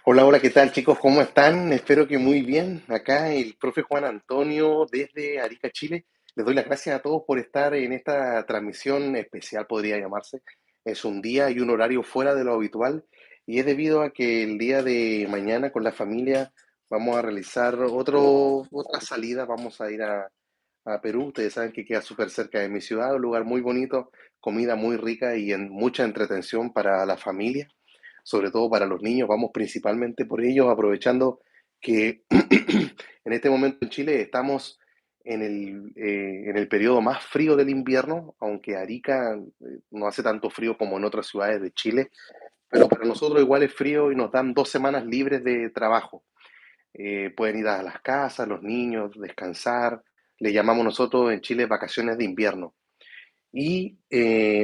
Hola, hola, ¿qué tal chicos? ¿Cómo están? Espero que muy bien. Acá el profe Juan Antonio desde Arica, Chile. Les doy las gracias a todos por estar en esta transmisión especial, podría llamarse. Es un día y un horario fuera de lo habitual y es debido a que el día de mañana con la familia vamos a realizar otra salida. Vamos a ir a Perú. Ustedes saben que queda súper cerca de mi ciudad, un lugar muy bonito, comida muy rica y en mucha entretención para la familia, sobre todo para los niños. Vamos principalmente por ellos, aprovechando que en este momento en Chile estamos en el periodo más frío del invierno, aunque Arica no hace tanto frío como en otras ciudades de Chile, pero para nosotros igual es frío y nos dan 2 semanas libres de trabajo. Pueden ir a las casas, los niños, descansar. Le llamamos nosotros en Chile vacaciones de invierno. Y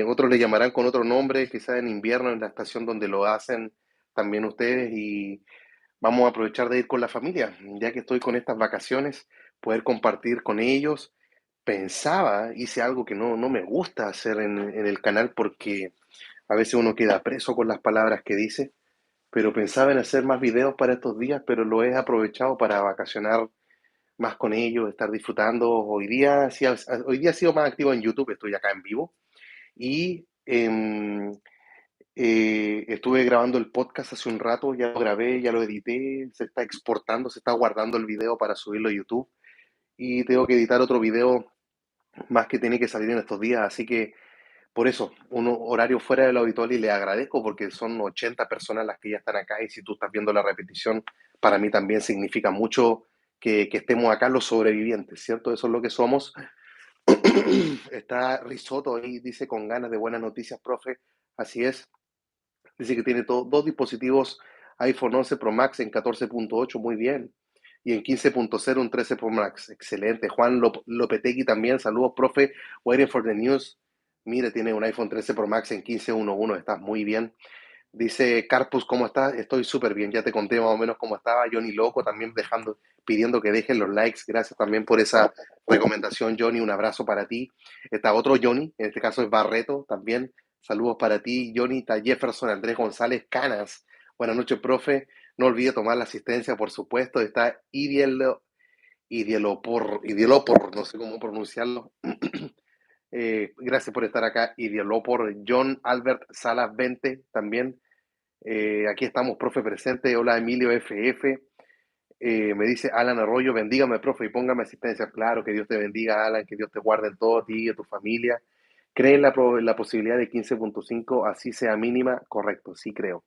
otros le llamarán con otro nombre, quizás en invierno, en la estación donde lo hacen también ustedes. Y vamos a aprovechar de ir con la familia, ya que estoy con estas vacaciones, poder compartir con ellos. Pensaba, hice algo que no me gusta hacer en el canal porque a veces uno queda preso con las palabras que dice, pero pensaba en hacer más videos para estos días, pero lo he aprovechado para vacacionar más con ellos, estar disfrutando. Hoy día he sido más activo en YouTube, estoy acá en vivo y estuve grabando el podcast hace un rato, ya lo grabé, ya lo edité, se está exportando, se está guardando el video para subirlo a YouTube y tengo que editar otro video más que tiene que salir en estos días, así que por eso, un horario fuera de lo habitual y le agradezco porque son 80 personas las que ya están acá y si tú estás viendo la repetición, para mí también significa mucho que estemos acá los sobrevivientes, ¿cierto? Eso es lo que somos. Está Risotto ahí, dice con ganas de buenas noticias, profe. Así es. Dice que tiene dos dispositivos iPhone 11 Pro Max en 14.8, muy bien. Y en 15.0 un 13 Pro Max, excelente. Juan Lopetegui también, saludos, profe. Waiting for the news. Mire, tiene un iPhone 13 Pro Max en 15.11, estás muy bien. Dice Carpus, ¿cómo estás? Estoy súper bien, ya te conté más o menos cómo estaba. Johnny Loco también pidiendo que dejen los likes. Gracias también por esa recomendación, Johnny. Un abrazo para ti. Está otro Johnny, en este caso es Barreto también. Saludos para ti, Johnny. Está Jefferson Andrés González Canas. Buenas noches, profe. No olvide tomar la asistencia, por supuesto. Está Idielopor, no sé cómo pronunciarlo. Gracias por estar acá, Idielopor. John Albert Salas 20 también. Aquí estamos, profe presente. Hola, Emilio FF. Me dice Alan Arroyo, bendígame, profe, y póngame asistencia. Claro, que Dios te bendiga, Alan, que Dios te guarde en todo, a ti y a tu familia. ¿Cree en la posibilidad de 15.5, así sea mínima? Correcto, sí creo.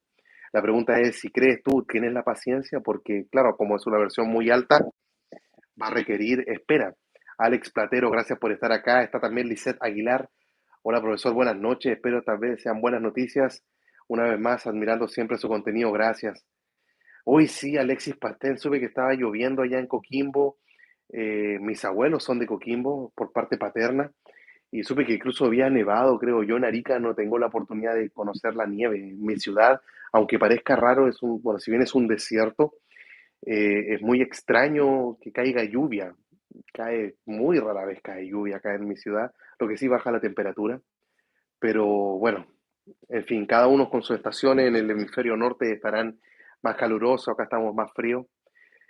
La pregunta es si crees tú, tienes la paciencia, porque claro, como es una versión muy alta, va a requerir espera. Alex Platero, gracias por estar acá. Está también Lisette Aguilar. Hola, profesor, buenas noches. Espero tal vez sean buenas noticias. Una vez más, admirando siempre su contenido. Gracias. Hoy sí, Alexis Pastel, supe que estaba lloviendo allá en Coquimbo. Mis abuelos son de Coquimbo por parte paterna y supe que incluso había nevado, creo yo. En Arica no tengo la oportunidad de conocer la nieve. En mi ciudad, aunque parezca raro, bueno, si bien es un desierto, es muy extraño que caiga lluvia. Cae muy rara vez cae lluvia acá en mi ciudad, lo que sí baja la temperatura. Pero bueno, en fin, cada uno con sus estaciones. En el hemisferio norte estarán más calurosos, acá estamos más fríos.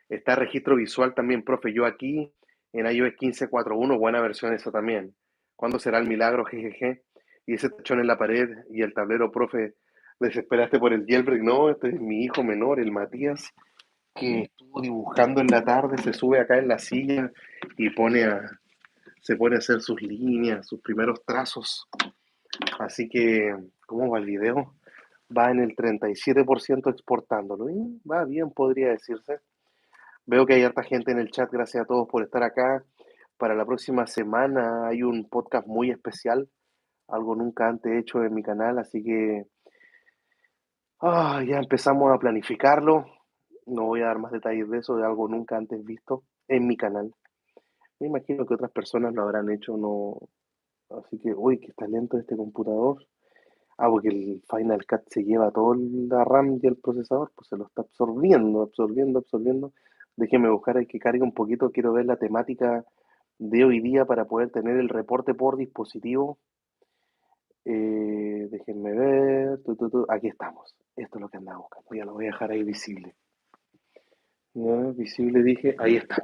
Está registro visual también, profe. Yo aquí en iOS 15.4.1, buena versión eso también. ¿Cuándo será el milagro? Jejeje. Y ese tachón en la pared y el tablero, profe, desesperaste por el jailbreak. No, este es mi hijo menor, el Matías, que estuvo dibujando en la tarde, se sube acá en la silla y se pone a hacer sus líneas, sus primeros trazos. Así que, ¿cómo va el video? Va en el 37% exportándolo. Y va bien, podría decirse. Veo que hay harta gente en el chat, gracias a todos por estar acá. Para la próxima semana hay un podcast muy especial, algo nunca antes hecho en mi canal, así que ya empezamos a planificarlo. No voy a dar más detalles de eso, de algo nunca antes visto en mi canal. Me imagino que otras personas lo habrán hecho, no. Así que, uy, que está lento este computador. Porque el Final Cut se lleva toda la RAM y el procesador, pues se lo está absorbiendo. Déjeme buscar ahí que cargue un poquito. Quiero ver la temática de hoy día para poder tener el reporte por dispositivo. Déjenme ver. Aquí estamos. Esto es lo que andaba buscando. Ya lo voy a dejar ahí visible. Ya, visible dije. Ahí está.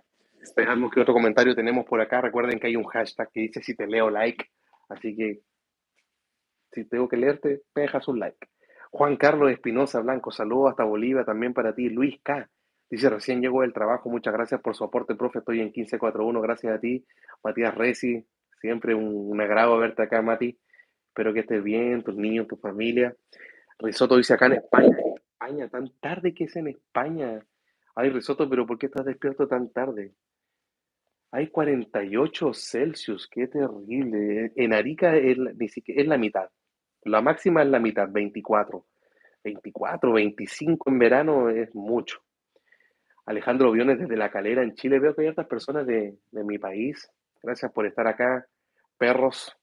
Veamos qué otro comentario tenemos por acá. Recuerden que hay un hashtag que dice si te leo like. Así que si tengo que leerte, me dejas un like. Juan Carlos Espinosa Blanco, saludos hasta Bolivia también para ti. Luis K. Dice, recién llegó del trabajo, muchas gracias por su aporte, profe, estoy en 1541, gracias a ti. Matías Resi, siempre un agrado verte acá, Mati. Espero que estés bien, tus niños, tu familia. Risotto dice acá en España. España, tan tarde que es en España. Ay, Risotto, pero ¿por qué estás despierto tan tarde? Hay 48 Celsius, qué terrible. En Arica ni siquiera, es la mitad. La máxima es la mitad, 24. 24, 25 en verano es mucho. Alejandro Biones desde La Calera, en Chile. Veo que hay otras personas de mi país. Gracias por estar acá, perros.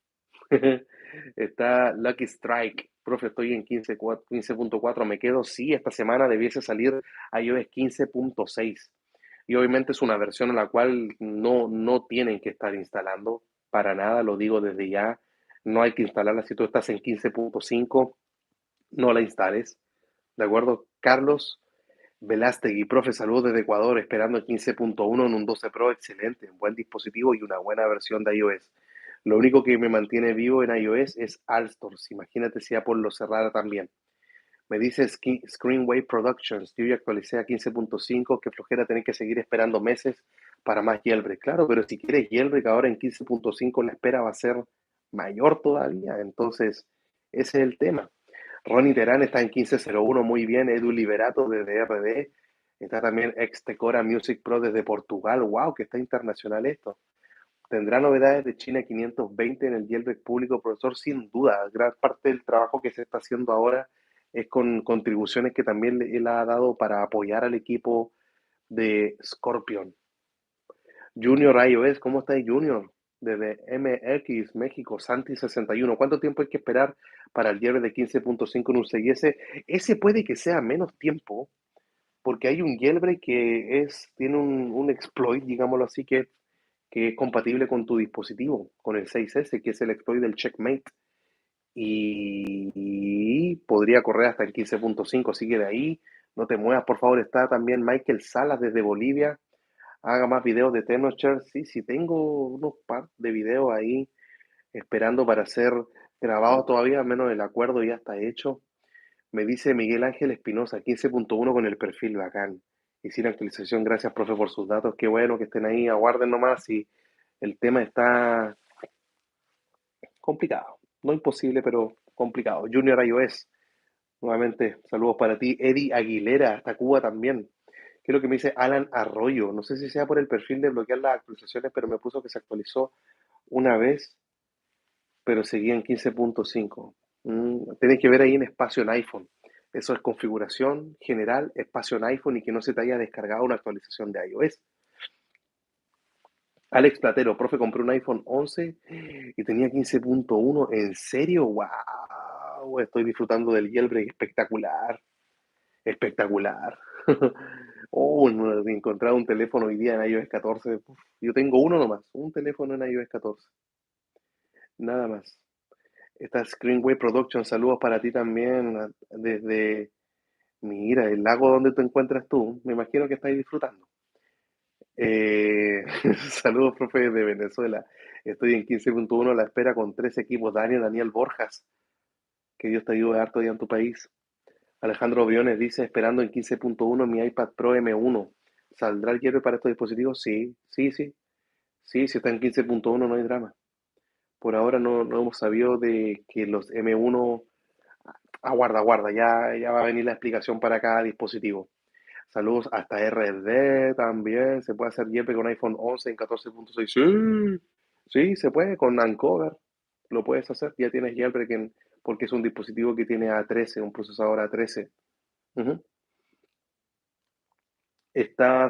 Está Lucky Strike. Profe, estoy en 15.4. Me quedo. Sí, esta semana debiese salir iOS 15.6. Y obviamente es una versión a la cual no tienen que estar instalando para nada, lo digo desde ya. No hay que instalarla. Si tú estás en 15.5, no la instales. ¿De acuerdo? Carlos Velástegui, profe, saludos desde Ecuador, esperando el 15.1 en un 12 Pro, excelente, un buen dispositivo y una buena versión de iOS. Lo único que me mantiene vivo en iOS es Alstors, imagínate si Apple lo cerrara también. Me dice Screenwave Productions, yo ya actualicé a 15.5, que flojera tener que seguir esperando meses para más jailbreak. Claro, pero si quieres jailbreak ahora en 15.5 la espera va a ser mayor todavía, entonces ese es el tema. Ronnie Terán está en 15.01, muy bien. Edu Liberato desde RD. Está también Extecora Music Pro desde Portugal. ¡Wow! Que está internacional esto. ¿Tendrá novedades de China 520 en el jailbreak público, profesor? Sin duda. Gran parte del trabajo que se está haciendo ahora es con contribuciones que también él ha dado para apoyar al equipo de Scorpion. Junior iOS, ¿cómo está Junior? Desde MX, México, Santi61. ¿Cuánto tiempo hay que esperar para el jailbreak de 15.5 en UC? Y ese puede que sea menos tiempo, porque hay un jailbreak que tiene un exploit, digámoslo así, que es compatible con tu dispositivo, con el 6S, que es el exploit del Checkmate. Y podría correr hasta el 15.5, así que de ahí no te muevas, por favor. Está también Michael Salas desde Bolivia. Haga más videos de Tenocher. Sí, sí, tengo unos par de videos ahí esperando para ser grabados todavía, menos el acuerdo ya está hecho. Me dice Miguel Ángel Espinosa, 15.1 con el perfil bacán. Y sin actualización, gracias, profe, por sus datos. Qué bueno que estén ahí, aguarden nomás. Y el tema está complicado. No imposible, pero complicado. Junior iOS, nuevamente, saludos para ti. Eddie Aguilera, hasta Cuba también. ¿Qué es lo que me dice Alan Arroyo? No sé si sea por el perfil de bloquear las actualizaciones, pero me puso que se actualizó una vez, pero seguía en 15.5. Tienes que ver ahí en espacio en iPhone. Eso es configuración general, espacio en iPhone y que no se te haya descargado una actualización de iOS. Alex Platero, profe, compré un iPhone 11 y tenía 15.1. ¿En serio? ¡Wow! Estoy disfrutando del jailbreak. Espectacular. Espectacular. Oh, no he encontrado un teléfono hoy día en iOS 14. Uf, yo tengo uno nomás, un teléfono en iOS 14. Nada más. Esta Screenway Production, saludos para ti también desde, mira, el lago donde te encuentras tú. Me imagino que estáis disfrutando. Eh, saludos, profe, de Venezuela. Estoy en 15.1 a la espera con tres equipos. Daniel Borjas, que Dios te ayude harto ya en tu país. Alejandro Briones dice, esperando en 15.1 mi iPad Pro M1. ¿Saldrá el hierro para estos dispositivos? Sí, sí, sí. Sí, si está en 15.1 no hay drama. Por ahora no hemos sabido de que los M1. Aguarda, aguarda, ya va a venir la explicación para cada dispositivo. Saludos hasta RD también. Se puede hacer YEPE con iPhone 11 en 14.6. Sí, sí, se puede con Ancover. Lo puedes hacer. Ya tienes jailbreak porque es un dispositivo que tiene A13, un procesador A13. Ujú.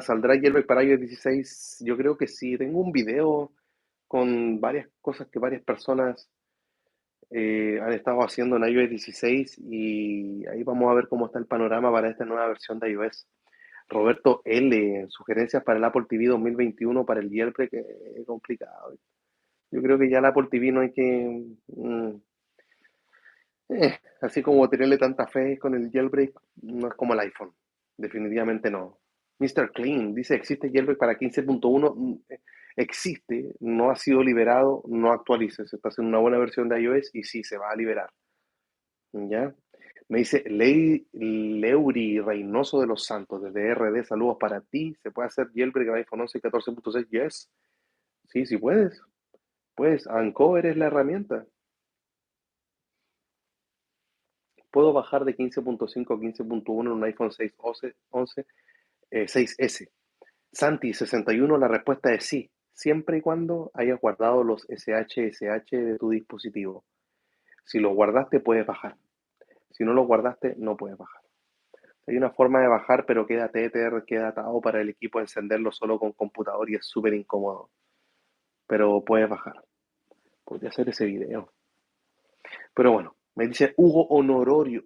¿Saldrá jailbreak para iOS 16? Yo creo que sí. Tengo un video con varias cosas que varias personas han estado haciendo en iOS 16 y ahí vamos a ver cómo está el panorama para esta nueva versión de iOS. Roberto L., sugerencias para el Apple TV 2021 para el jailbreak, complicado. Yo creo que ya el Apple TV no hay que... Así como tenerle tanta fe con el jailbreak, no es como el iPhone. Definitivamente no. Mr. Clean dice, ¿existe jailbreak para 15.1? Existe, no ha sido liberado, no actualices. Está haciendo una buena versión de iOS y sí, se va a liberar. ¿Ya? Me dice Leuri Reynoso de los Santos, desde RD, saludos para ti. ¿Se puede hacer jailbreak en iPhone 11 y 14.6? Yes. Sí, sí puedes. Puedes. Ancover es la herramienta. Puedo bajar de 15.5 a 15.1 en un iPhone 6 11, 6S. Santi, 61, la respuesta es sí, siempre y cuando hayas guardado los SH de tu dispositivo. Si los guardaste, puedes bajar. Si no los guardaste, no puedes bajar. Hay una forma de bajar, pero queda Tether, queda atado para el equipo encenderlo solo con computador y es súper incómodo. Pero puedes bajar. Podría hacer ese video. Pero bueno, me dice Hugo Honorio,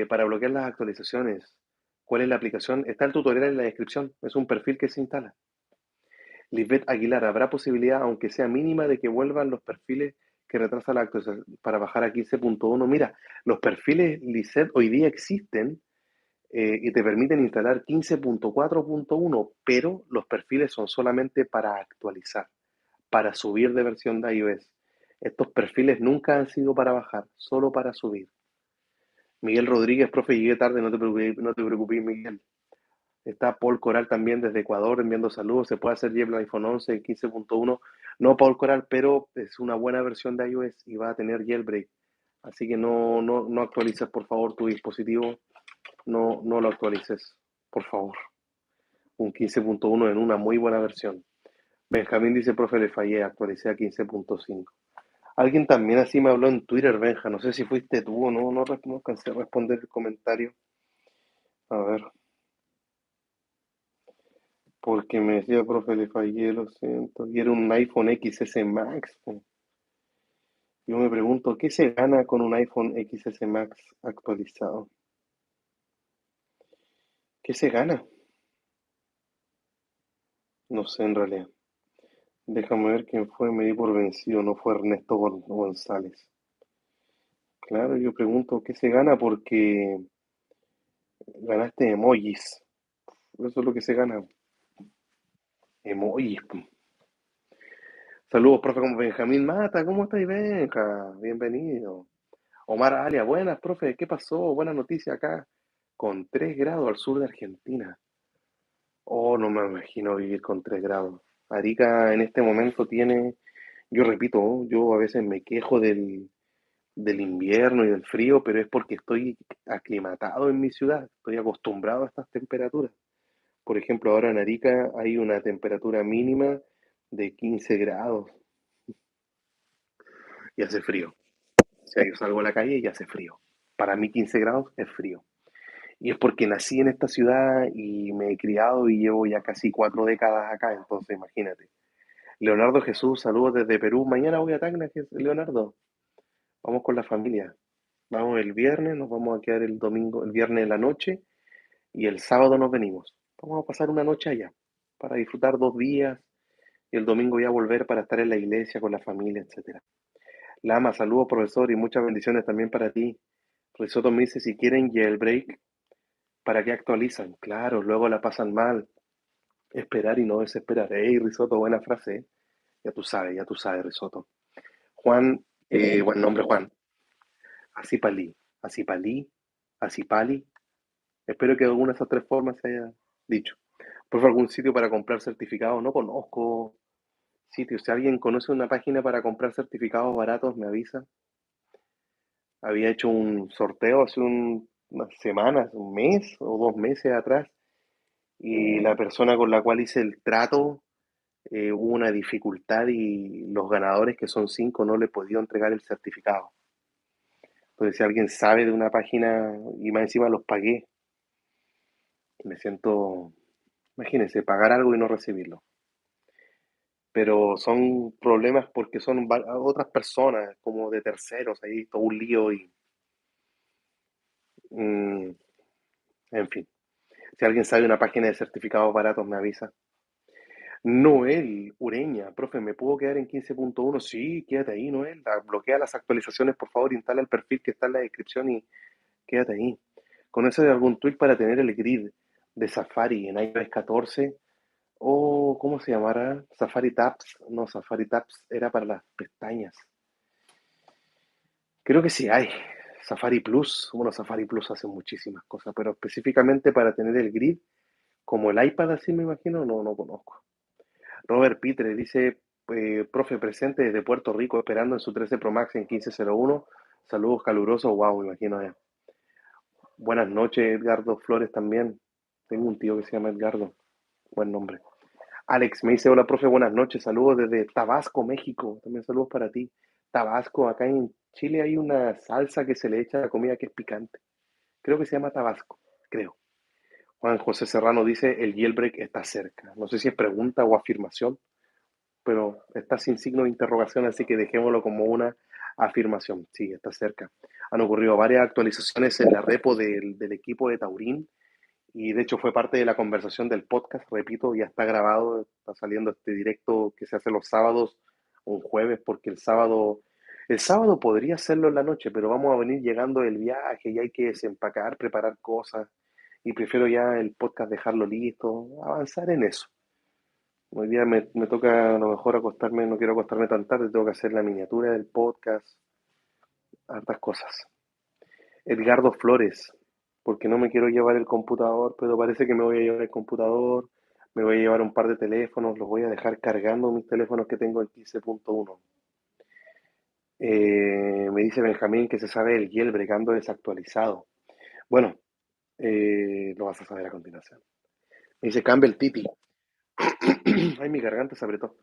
para bloquear las actualizaciones. ¿Cuál es la aplicación? Está el tutorial en la descripción. Es un perfil que se instala. Lisbeth Aguilar, ¿habrá posibilidad, aunque sea mínima, de que vuelvan los perfiles que retrasan la actualización para bajar a 15.1? Mira, los perfiles Lisbeth hoy día existen y te permiten instalar 15.4.1, pero los perfiles son solamente para actualizar, para subir de versión de iOS. Estos perfiles nunca han sido para bajar, solo para subir. Miguel Rodríguez, profe, llegué tarde, no te preocupes, Miguel. Está Paul Coral también desde Ecuador enviando saludos. Se puede hacer jailbreak iPhone 11 en 15.1. No Paul Coral, pero es una buena versión de iOS y va a tener jailbreak. Así que no actualices, por favor, tu dispositivo. No lo actualices, por favor. Un 15.1 en una muy buena versión. Benjamín dice, profe, le fallé, actualicé a 15.5. Alguien también así me habló en Twitter, Benja. No sé si fuiste tú o no alcancé a responder el comentario. A ver. Porque me decía, profe, le fallé, lo siento. Y era un iPhone XS Max. Po. Yo me pregunto, ¿qué se gana con un iPhone XS Max actualizado? ¿Qué se gana? No sé en realidad. Déjame ver quién fue, me di por vencido, no fue Ernesto González. Claro, yo pregunto, ¿qué se gana? Porque ganaste emojis. Eso es lo que se gana. Emojis. Po. Saludos, profe, como Benjamín Mata. ¿Cómo estáis, Benja? Bienvenido. Omar Alia, buenas, profe, ¿qué pasó? Buena noticia acá, con 3 grados al sur de Argentina. Oh, no me imagino vivir con 3 grados. Arica en este momento tiene, yo repito, yo a veces me quejo del invierno y del frío, pero es porque estoy aclimatado en mi ciudad, estoy acostumbrado a estas temperaturas. Por ejemplo, ahora en Arica hay una temperatura mínima de 15 grados y hace frío. O sea, yo salgo a la calle y hace frío. Para mí 15 grados es frío. Y es porque nací en esta ciudad y me he criado y llevo ya casi 4 décadas acá, entonces imagínate. Leonardo Jesús, saludos desde Perú. Mañana voy a Tacna, Leonardo. Vamos con la familia. Vamos el viernes, nos vamos a quedar el domingo, el viernes de la noche y el sábado nos venimos. Vamos a pasar una noche allá para disfrutar 2 días y el domingo ya volver para estar en la iglesia con la familia, etcétera. Lama, saludos profesor y muchas bendiciones también para ti. Risotto me dice si quieren jailbreak, ¿para qué actualizan? Claro, luego la pasan mal. Esperar y no desesperar. Ey, Risotto, buena frase. ¿Eh? Ya tú sabes, Risotto. Juan, buen nombre, Juan. Asipalí, Asipalí, Asipali. Espero que alguna de esas 3 formas se haya dicho. Por favor, algún sitio para comprar certificados. No conozco sitios. Si alguien conoce una página para comprar certificados baratos, me avisa. Había hecho un sorteo hace unas semanas, un mes o 2 meses atrás, y la persona con la cual hice el trato hubo una dificultad y los ganadores, que son 5, no le he podido entregar el certificado. Entonces, si alguien sabe de una página y más encima los pagué, me siento, imagínense, pagar algo y no recibirlo. Pero son problemas porque son otras personas, como de terceros, ahí todo un lío y, mm, en fin. Si alguien sabe una página de certificados baratos, me avisa. Noel Ureña, profe, ¿me puedo quedar en 15.1? Sí, quédate ahí, Noel. Bloquea las actualizaciones, por favor, instala el perfil que está en la descripción y quédate ahí. ¿Conoces algún tweak para tener el grid de Safari en iOS 14? O, ¿cómo se llamará? Safari Tabs. No, Safari Tabs era para las pestañas. Creo que sí hay. Safari Plus. Bueno, Safari Plus hace muchísimas cosas, pero específicamente para tener el grid, como el iPad, así me imagino, no conozco. Robert Pitre dice, profe presente desde Puerto Rico, esperando en su 13 Pro Max en 1501. Saludos calurosos, wow, me imagino. Buenas noches, Edgardo Flores también. Tengo un tío que se llama Edgardo. Buen nombre. Alex me dice, hola, profe, buenas noches. Saludos desde Tabasco, México. También saludos para ti. Tabasco, acá en Chile hay una salsa que se le echa a la comida que es picante. Creo que se llama Tabasco, creo. Juan José Serrano dice, el jailbreak está cerca. No sé si es pregunta o afirmación, pero está sin signo de interrogación, así que dejémoslo como una afirmación. Sí, está cerca. Han ocurrido varias actualizaciones en la repo del equipo de Taurín y de hecho fue parte de la conversación del podcast, repito, ya está grabado, está saliendo este directo que se hace los sábados o un jueves, porque el sábado podría hacerlo en la noche, pero vamos a venir llegando del viaje y hay que desempacar, preparar cosas y prefiero ya el podcast dejarlo listo, avanzar en eso. Hoy día me toca a lo mejor acostarme, no quiero acostarme tan tarde, tengo que hacer la miniatura del podcast, hartas cosas. Edgardo Flores, porque no me quiero llevar el computador, pero parece que me voy a llevar el computador, me voy a llevar un par de teléfonos, los voy a dejar cargando mis teléfonos que tengo en 15.1. Me dice Benjamín que se sabe el jailbreak ando desactualizado. Bueno, lo vas a saber a continuación. Me dice Campbell Titi. Ay, mi garganta se apretó.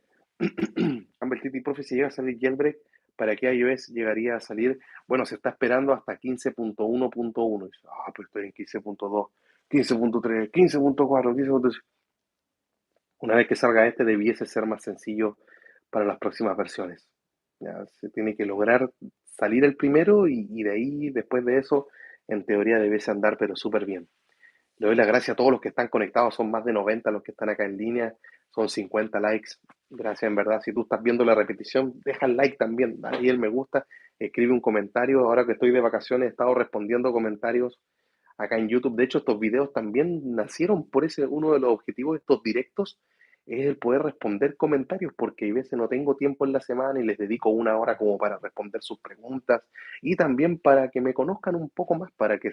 Campbell Titi, profe, si llega a salir jailbreak, ¿para qué iOS llegaría a salir? Bueno, se está esperando hasta 15.1.1. Pues estoy en 15.2, 15.3, 15.4, 15.5. Una vez que salga este, debiese ser más sencillo para las próximas versiones. Ya se tiene que lograr salir el primero y de ahí, después de eso, en teoría debiese andar, pero súper bien. Le doy las gracias a todos los que están conectados, son más de 90 los que están acá en línea, son 50 likes. Gracias, en verdad. Si tú estás viendo la repetición, deja el like también, dale ahí el me gusta, escribe un comentario. Ahora que estoy de vacaciones, he estado respondiendo comentarios acá en YouTube. De hecho, estos videos también nacieron por ese, uno de los objetivos de estos directos es el poder responder comentarios, porque a veces no tengo tiempo en la semana y les dedico una hora como para responder sus preguntas y también para que me conozcan un poco más, para que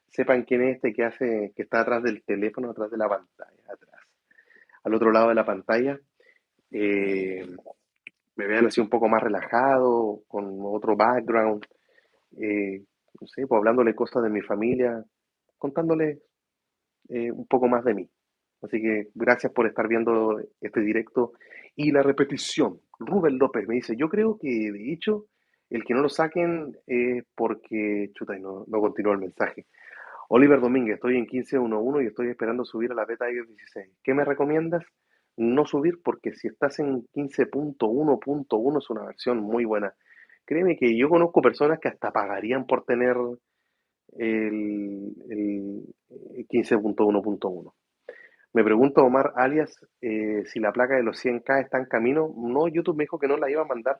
sepan quién es este que hace, que está atrás del teléfono, atrás de la pantalla, atrás. Al otro lado de la pantalla, eh, me vean así un poco más relajado, con otro background, no sé, pues hablándole cosas de mi familia, contándole un poco más de mí. Así que gracias por estar viendo este directo y la repetición. Rubén López me dice, yo creo que de hecho el que no lo saquen es porque, chuta, y no continuó el mensaje. Oliver Domínguez, estoy en 15.1.1 y estoy esperando subir a la beta iOS 16. ¿Qué me recomiendas? No subir porque si estás en 15.1.1 es una versión muy buena. Créeme que yo conozco personas que hasta pagarían por tener el 15.1.1. Me pregunta Omar alias si la placa de los 100K está en camino. No, YouTube me dijo que no la iba a mandar,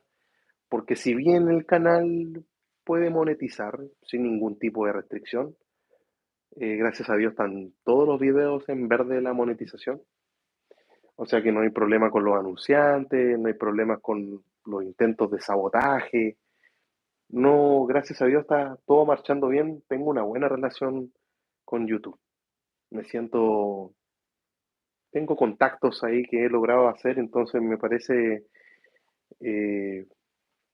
porque si bien el canal puede monetizar sin ningún tipo de restricción, gracias a Dios están todos los videos en verde de la monetización. O sea que no hay problema con los anunciantes, no hay problemas con los intentos de sabotaje. No, gracias a Dios está todo marchando bien. Tengo una buena relación con YouTube. Me siento, tengo contactos ahí que he logrado hacer, entonces me parece eh,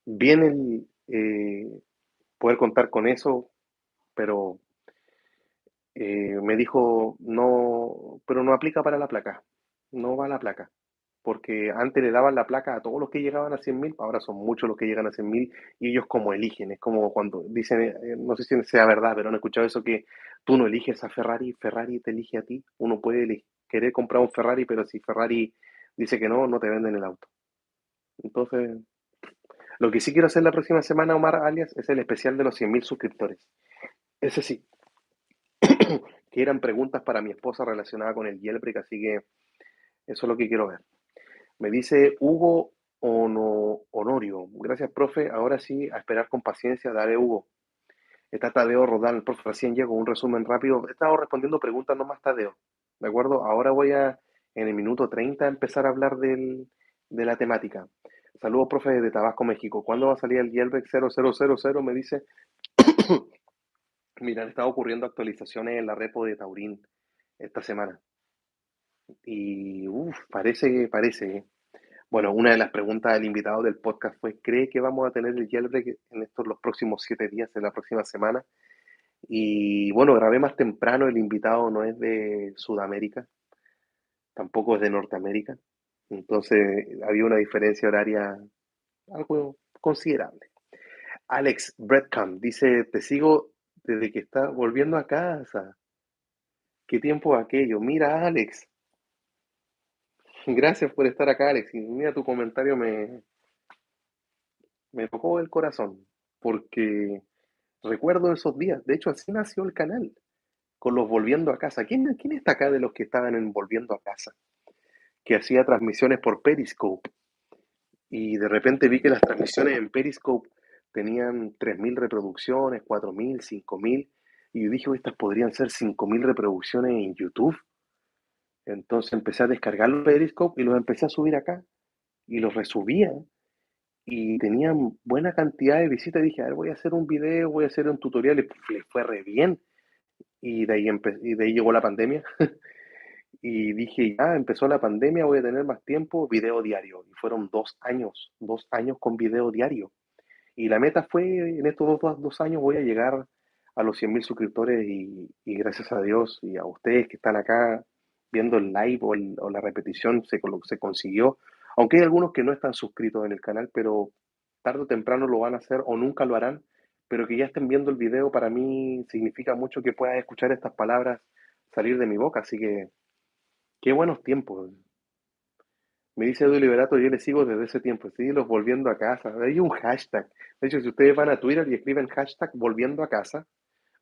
bien poder contar con eso, pero me dijo, no, pero no aplica para la placa, no va la placa, porque antes le daban la placa a todos los que llegaban a 100.000, ahora son muchos los que llegan a 100.000 y ellos como eligen, es como cuando dicen, no sé si sea verdad, pero han escuchado eso que tú no eliges a Ferrari, Ferrari te elige a ti, uno puede querer comprar un Ferrari, pero si Ferrari dice que no te venden el auto. Entonces, lo que sí quiero hacer la próxima semana, Omar alias, es el especial de los 100.000 suscriptores. Ese sí, que eran preguntas para mi esposa relacionadas con el jailbreak, así que eso es lo que quiero ver. Me dice Hugo Honorio. Gracias, profe. Ahora sí, a esperar con paciencia. Dale, Hugo. Está Tadeo Rodal, el profe recién llegó. Un resumen rápido. He estado respondiendo preguntas nomás, Tadeo. ¿De acuerdo? Ahora voy a, en el minuto 30, empezar a hablar de la temática. Saludos, profe, de Tabasco, México. ¿Cuándo va a salir el Yelbeck 0000? Me dice. Mira, han estado ocurriendo actualizaciones en la repo de Taurín esta semana. Y, parece. Bueno, una de las preguntas del invitado del podcast fue, ¿cree que vamos a tener el jailbreak en estos los próximos 7 días, en la próxima semana? Y bueno, grabé más temprano, el invitado no es de Sudamérica, tampoco es de Norteamérica, entonces había una diferencia horaria algo considerable. Alex Breadcamp dice, te sigo desde que está volviendo a casa. ¿Qué tiempo aquello? Mira, Alex, gracias por estar acá, Alex. Y mira, tu comentario me tocó el corazón, porque recuerdo esos días. De hecho, así nació el canal, con los Volviendo a Casa. ¿Quién está acá de los que estaban en Volviendo a Casa? Que hacía transmisiones por Periscope. Y de repente vi que las transmisiones en Periscope tenían 3.000 reproducciones, 4.000, 5.000. Y yo dije, estas podrían ser 5.000 reproducciones en YouTube. Entonces empecé a descargar los Periscope y los empecé a subir acá. Y los resubía. Y tenían buena cantidad de visitas. Dije, a ver, voy a hacer un video, voy a hacer un tutorial. Y puf, les fue re bien. Y de ahí llegó la pandemia. Y dije, ya empezó la pandemia, voy a tener más tiempo, video diario. Y fueron 2 años con video diario. Y la meta fue, en estos dos años voy a llegar a los 100.000 suscriptores y gracias a Dios y a ustedes que están acá viendo el live o la repetición se consiguió. Aunque hay algunos que no están suscritos en el canal, pero tarde o temprano lo van a hacer o nunca lo harán. Pero que ya estén viendo el video para mí significa mucho que puedas escuchar estas palabras salir de mi boca. Así que qué buenos tiempos. Me dice Edu Liberato, yo le sigo desde ese tiempo, sí, los volviendo a casa. Hay un hashtag. De hecho, si ustedes van a Twitter y escriben hashtag volviendo a casa,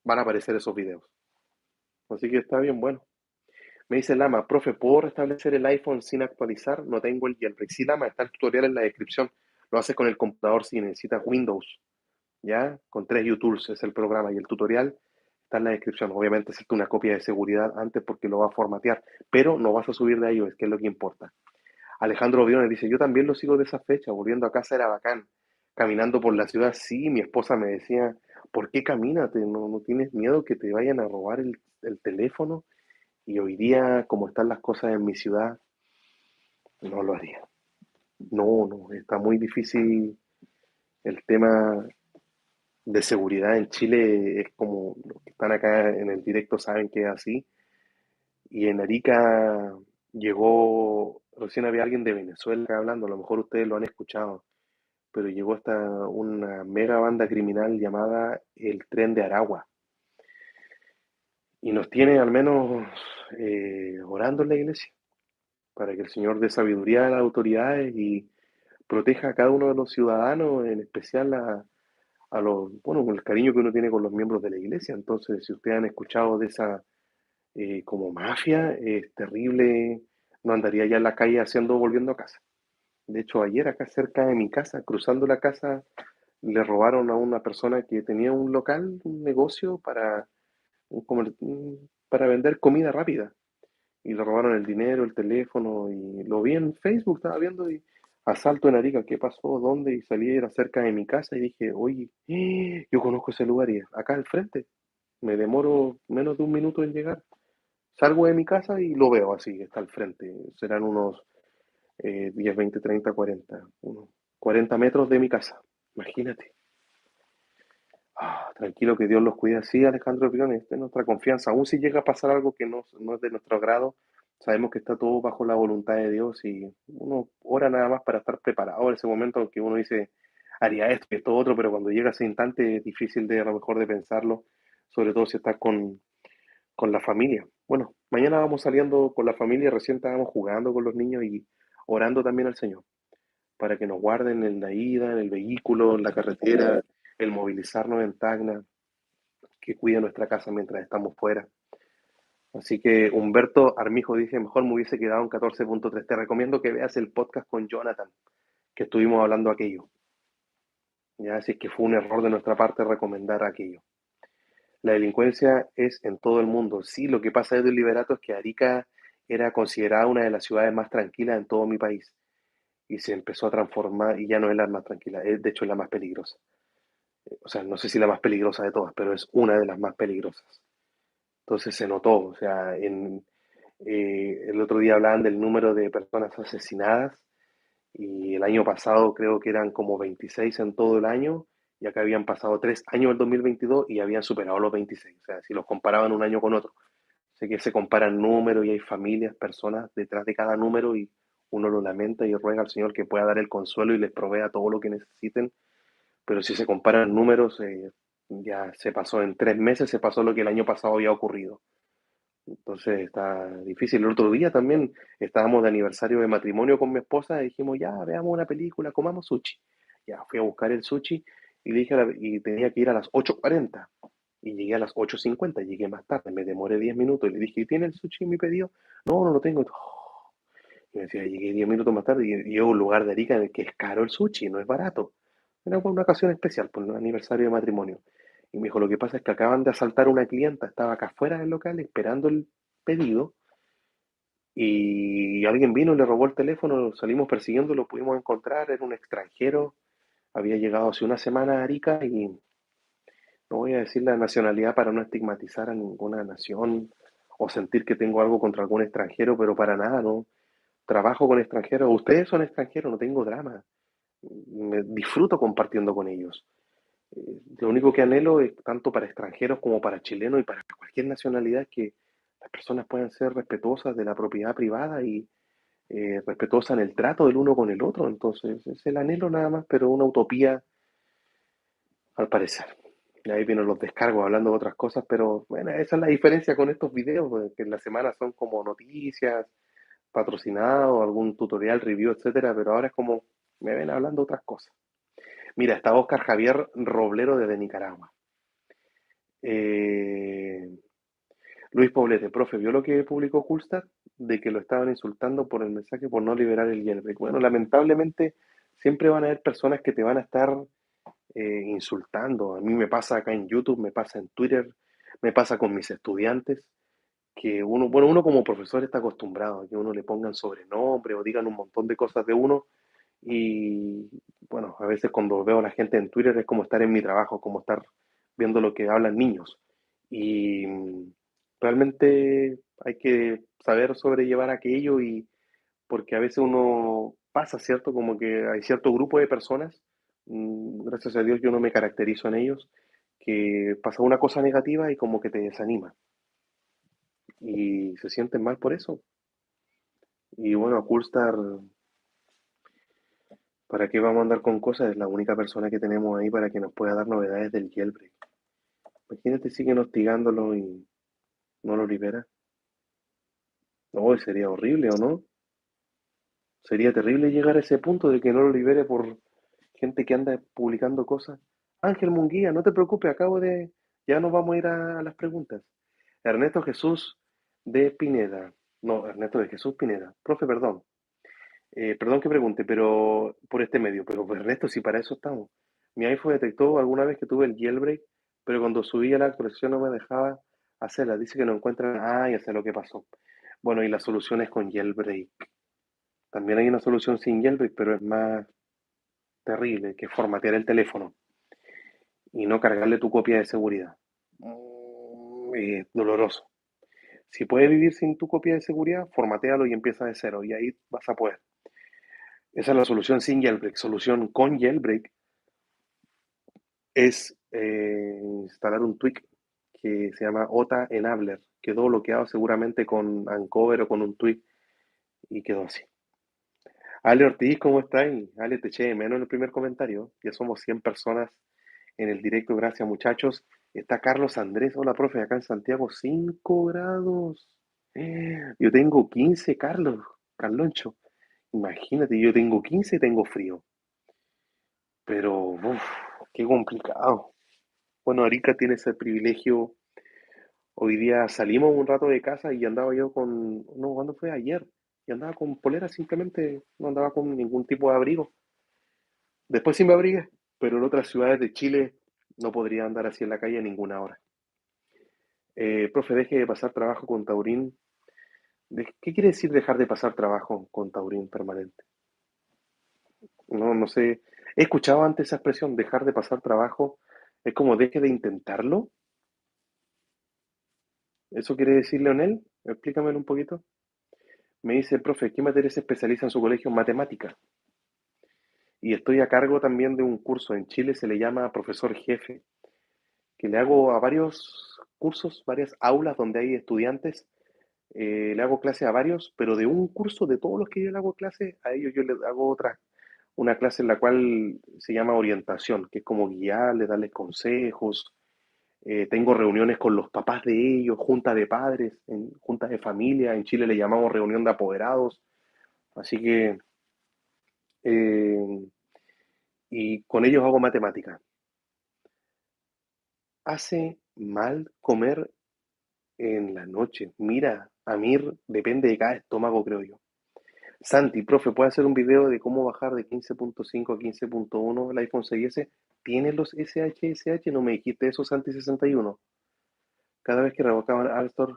van a aparecer esos videos. Así que está bien bueno. Me dice Lama, profe, ¿puedo restablecer el iPhone sin actualizar? No tengo el jailbreak. Sí, Lama, está el tutorial en la descripción. Lo haces con el computador si necesitas Windows, ¿ya? Con 3U es el programa y el tutorial está en la descripción. Obviamente, hacerte una copia de seguridad antes porque lo va a formatear, pero no vas a subir de iOS, que es lo que importa. Alejandro Briones dice, yo también lo sigo de esa fecha, volviendo a casa era bacán. Caminando por la ciudad, sí, mi esposa me decía, ¿por qué camínate? ¿No tienes miedo que te vayan a robar el teléfono? Y hoy día, como están las cosas en mi ciudad, no lo haría. No, está muy difícil el tema de seguridad en Chile, es como los que están acá en el directo saben que es así. Y en Arica llegó, recién había alguien de Venezuela acá hablando, a lo mejor ustedes lo han escuchado, pero llegó hasta una mega banda criminal llamada el Tren de Aragua. Y nos tiene al menos orando en la iglesia para que el Señor dé sabiduría a las autoridades y proteja a cada uno de los ciudadanos, en especial a los, bueno, con el cariño que uno tiene con los miembros de la iglesia. Entonces, si ustedes han escuchado de esa como mafia, es terrible, no andaría ya en la calle haciendo, volviendo a casa. De hecho, ayer acá cerca de mi casa, cruzando la casa, le robaron a una persona que tenía un local, un negocio para vender comida rápida. Y le robaron el dinero, el teléfono, y lo vi en Facebook, estaba viendo y asalto en Arica, ¿qué pasó? ¿Dónde? Y salí, era cerca de mi casa y dije, oye, yo conozco ese lugar y es acá al frente. Me demoro menos de un minuto en llegar. Salgo de mi casa y lo veo así, está al frente. Serán unos 10, 20, 30, 40, unos 40 metros de mi casa. Imagínate. Tranquilo, que Dios los cuide así, Alejandro Briones, esta es nuestra confianza. Aún si llega a pasar algo que no es de nuestro agrado, sabemos que está todo bajo la voluntad de Dios y uno ora nada más para estar preparado en ese momento que uno dice, haría esto y esto otro, pero cuando llega ese instante es difícil de a lo mejor de pensarlo, sobre todo si estás con la familia. Bueno, mañana vamos saliendo con la familia, recién estábamos jugando con los niños y orando también al Señor para que nos guarden en la ida, en el vehículo, en la carretera, el movilizarnos en Tacna, que cuide nuestra casa mientras estamos fuera. Así que Humberto Armijo dice, mejor me hubiese quedado en 14.3. Te recomiendo que veas el podcast con Jonathan, que estuvimos hablando aquello. Ya, así que fue un error de nuestra parte recomendar aquello. La delincuencia es en todo el mundo. Sí, lo que pasa desde el Liberato es que Arica era considerada una de las ciudades más tranquilas en todo mi país y se empezó a transformar y ya no es la más tranquila, es de hecho la más peligrosa. O sea, no sé si la más peligrosa de todas, pero es una de las más peligrosas. Entonces se notó, o sea, el otro día hablaban del número de personas asesinadas y el año pasado creo que eran como 26 en todo el año y acá habían pasado 3 años el 2022 y habían superado los 26, o sea, si los comparaban un año con otro. Sé que se comparan números y hay familias, personas detrás de cada número y uno lo lamenta y ruega al Señor que pueda dar el consuelo y les provea todo lo que necesiten, pero si se comparan números, ya se pasó en 3 meses, se pasó lo que el año pasado había ocurrido. Entonces está difícil. El otro día también estábamos de aniversario de matrimonio con mi esposa y dijimos, ya, veamos una película, comamos sushi. Ya fui a buscar el sushi y, y tenía que ir a las 8:40 y llegué a las 8:50, llegué más tarde, me demoré 10 minutos y le dije, ¿tiene el sushi en mi pedido? No, no lo tengo. Y me decía, llegué 10 minutos más tarde y llegué a un lugar de Arica en el que es caro el sushi, no es barato. Era por una ocasión especial, por un aniversario de matrimonio. Y me dijo, lo que pasa es que acaban de asaltar a una clienta, estaba acá afuera del local esperando el pedido y alguien vino, le robó el teléfono, salimos persiguiendo, lo pudimos encontrar, era un extranjero, había llegado hace una semana a Arica y no voy a decir la nacionalidad para no estigmatizar a ninguna nación o sentir que tengo algo contra algún extranjero, pero para nada, ¿no? Trabajo con extranjeros, ustedes son extranjeros, no tengo drama, me disfruto compartiendo con ellos. Lo único que anhelo es tanto para extranjeros como para chilenos y para cualquier nacionalidad que las personas puedan ser respetuosas de la propiedad privada y respetuosas en el trato del uno con el otro. Entonces, es el anhelo nada más, pero una utopía al parecer. Y ahí vienen los descargos hablando de otras cosas, pero bueno, esa es la diferencia con estos videos, pues, que en la semana son como noticias, patrocinados, algún tutorial, review, etcétera, pero ahora es como me ven hablando de otras cosas. Mira, está Oscar Javier Roblero desde Nicaragua. Eh, Luis Poblete, profe, ¿vio lo que publicó Coolstar? De que lo estaban insultando por el mensaje por no liberar el jailbreak. Bueno, lamentablemente siempre van a haber personas que te van a estar insultando. A mí me pasa acá en YouTube, me pasa en Twitter, me pasa con mis estudiantes, que uno, bueno, uno como profesor está acostumbrado a que uno le pongan sobrenombre o digan un montón de cosas de uno. Y bueno, a veces cuando veo a la gente en Twitter es como estar en mi trabajo, como estar viendo lo que hablan niños. Y realmente hay que saber sobrellevar aquello y porque a veces uno pasa, ¿cierto? Como que hay cierto grupo de personas, gracias a Dios yo no me caracterizo en ellos, que pasa una cosa negativa y como que te desanima y se sienten mal por eso. Y bueno, a Coolstar, ¿para qué vamos a andar con cosas? Es la única persona que tenemos ahí para que nos pueda dar novedades del jailbreak. Imagínate, siguen hostigándolo y no lo libera. No, sería horrible, ¿o no? Sería terrible llegar a ese punto de que no lo libere por gente que anda publicando cosas. Ángel Munguía, no te preocupes, acabo de... Ya nos vamos a ir a las preguntas. Ernesto Jesús de Pineda. No, Ernesto de Jesús Pineda. Profe, perdón. Perdón que pregunte, pero por este medio, pero pues, Ernesto, si para eso estamos. Mi iPhone detectó alguna vez que tuve el jailbreak, pero cuando subí a la actualización no me dejaba hacerla. Dice que no encuentran. Ah, ya sé lo que pasó. Bueno, y la solución es con jailbreak. También hay una solución sin jailbreak, pero es más terrible, que es formatear el teléfono y no cargarle tu copia de seguridad. Doloroso. Si puedes vivir sin tu copia de seguridad, formatealo y empieza de cero y ahí vas a poder. Esa es la solución sin jailbreak. Solución con jailbreak es instalar un tweak que se llama OTA Enabler. Quedó bloqueado seguramente con Uncover o con un tweak y quedó así. Ale Ortiz, ¿cómo estáis? Ale, te eché de menos en el primer comentario. Ya somos 100 personas en el directo, gracias muchachos. Está Carlos Andrés, hola profe, acá en Santiago, 5 grados. Yo tengo 15, Carlos, Carloncho. Imagínate, yo tengo 15 y tengo frío. Pero, uf, qué complicado. Bueno, Arica tiene ese privilegio Hoy día salimos un rato de casa y andaba yo con, no, ¿cuándo fue? Ayer. Y andaba con polera simplemente, no andaba con ningún tipo de abrigo. Después sí me abrigué, pero en otras ciudades de Chile no podría andar así en la calle a ninguna hora. Profe, deje de pasar trabajo con Taurín. ¿Qué quiere decir dejar de pasar trabajo con Taurín permanente? No, no sé. He escuchado antes esa expresión, dejar de pasar trabajo. Es como deje de intentarlo. ¿Eso quiere decir Leonel? Explícamelo un poquito. Me dice, profe, ¿qué materia se especializa en su colegio? Matemática. Y estoy a cargo también de un curso en Chile, se le llama profesor jefe, que le hago a varios cursos, varias aulas donde hay estudiantes, le hago clase a varios, pero de un curso, de todos los que yo le hago clase, a ellos yo les hago otra, una clase en la cual se llama orientación, que es como guiarles, darles consejos. Tengo reuniones con los papás de ellos, juntas de padres, juntas de familia, en Chile le llamamos reunión de apoderados, así que, eh, y con ellos hago matemática. Hace mal comer en la noche. Mira, Amir, depende de cada estómago, creo yo. Santi, profe, ¿puede hacer un video de cómo bajar de 15.5 a 15.1 el iPhone 6S? ¿Tiene los SHSH? No me dijiste eso, Santi 61. Cada vez que revocaban App Store,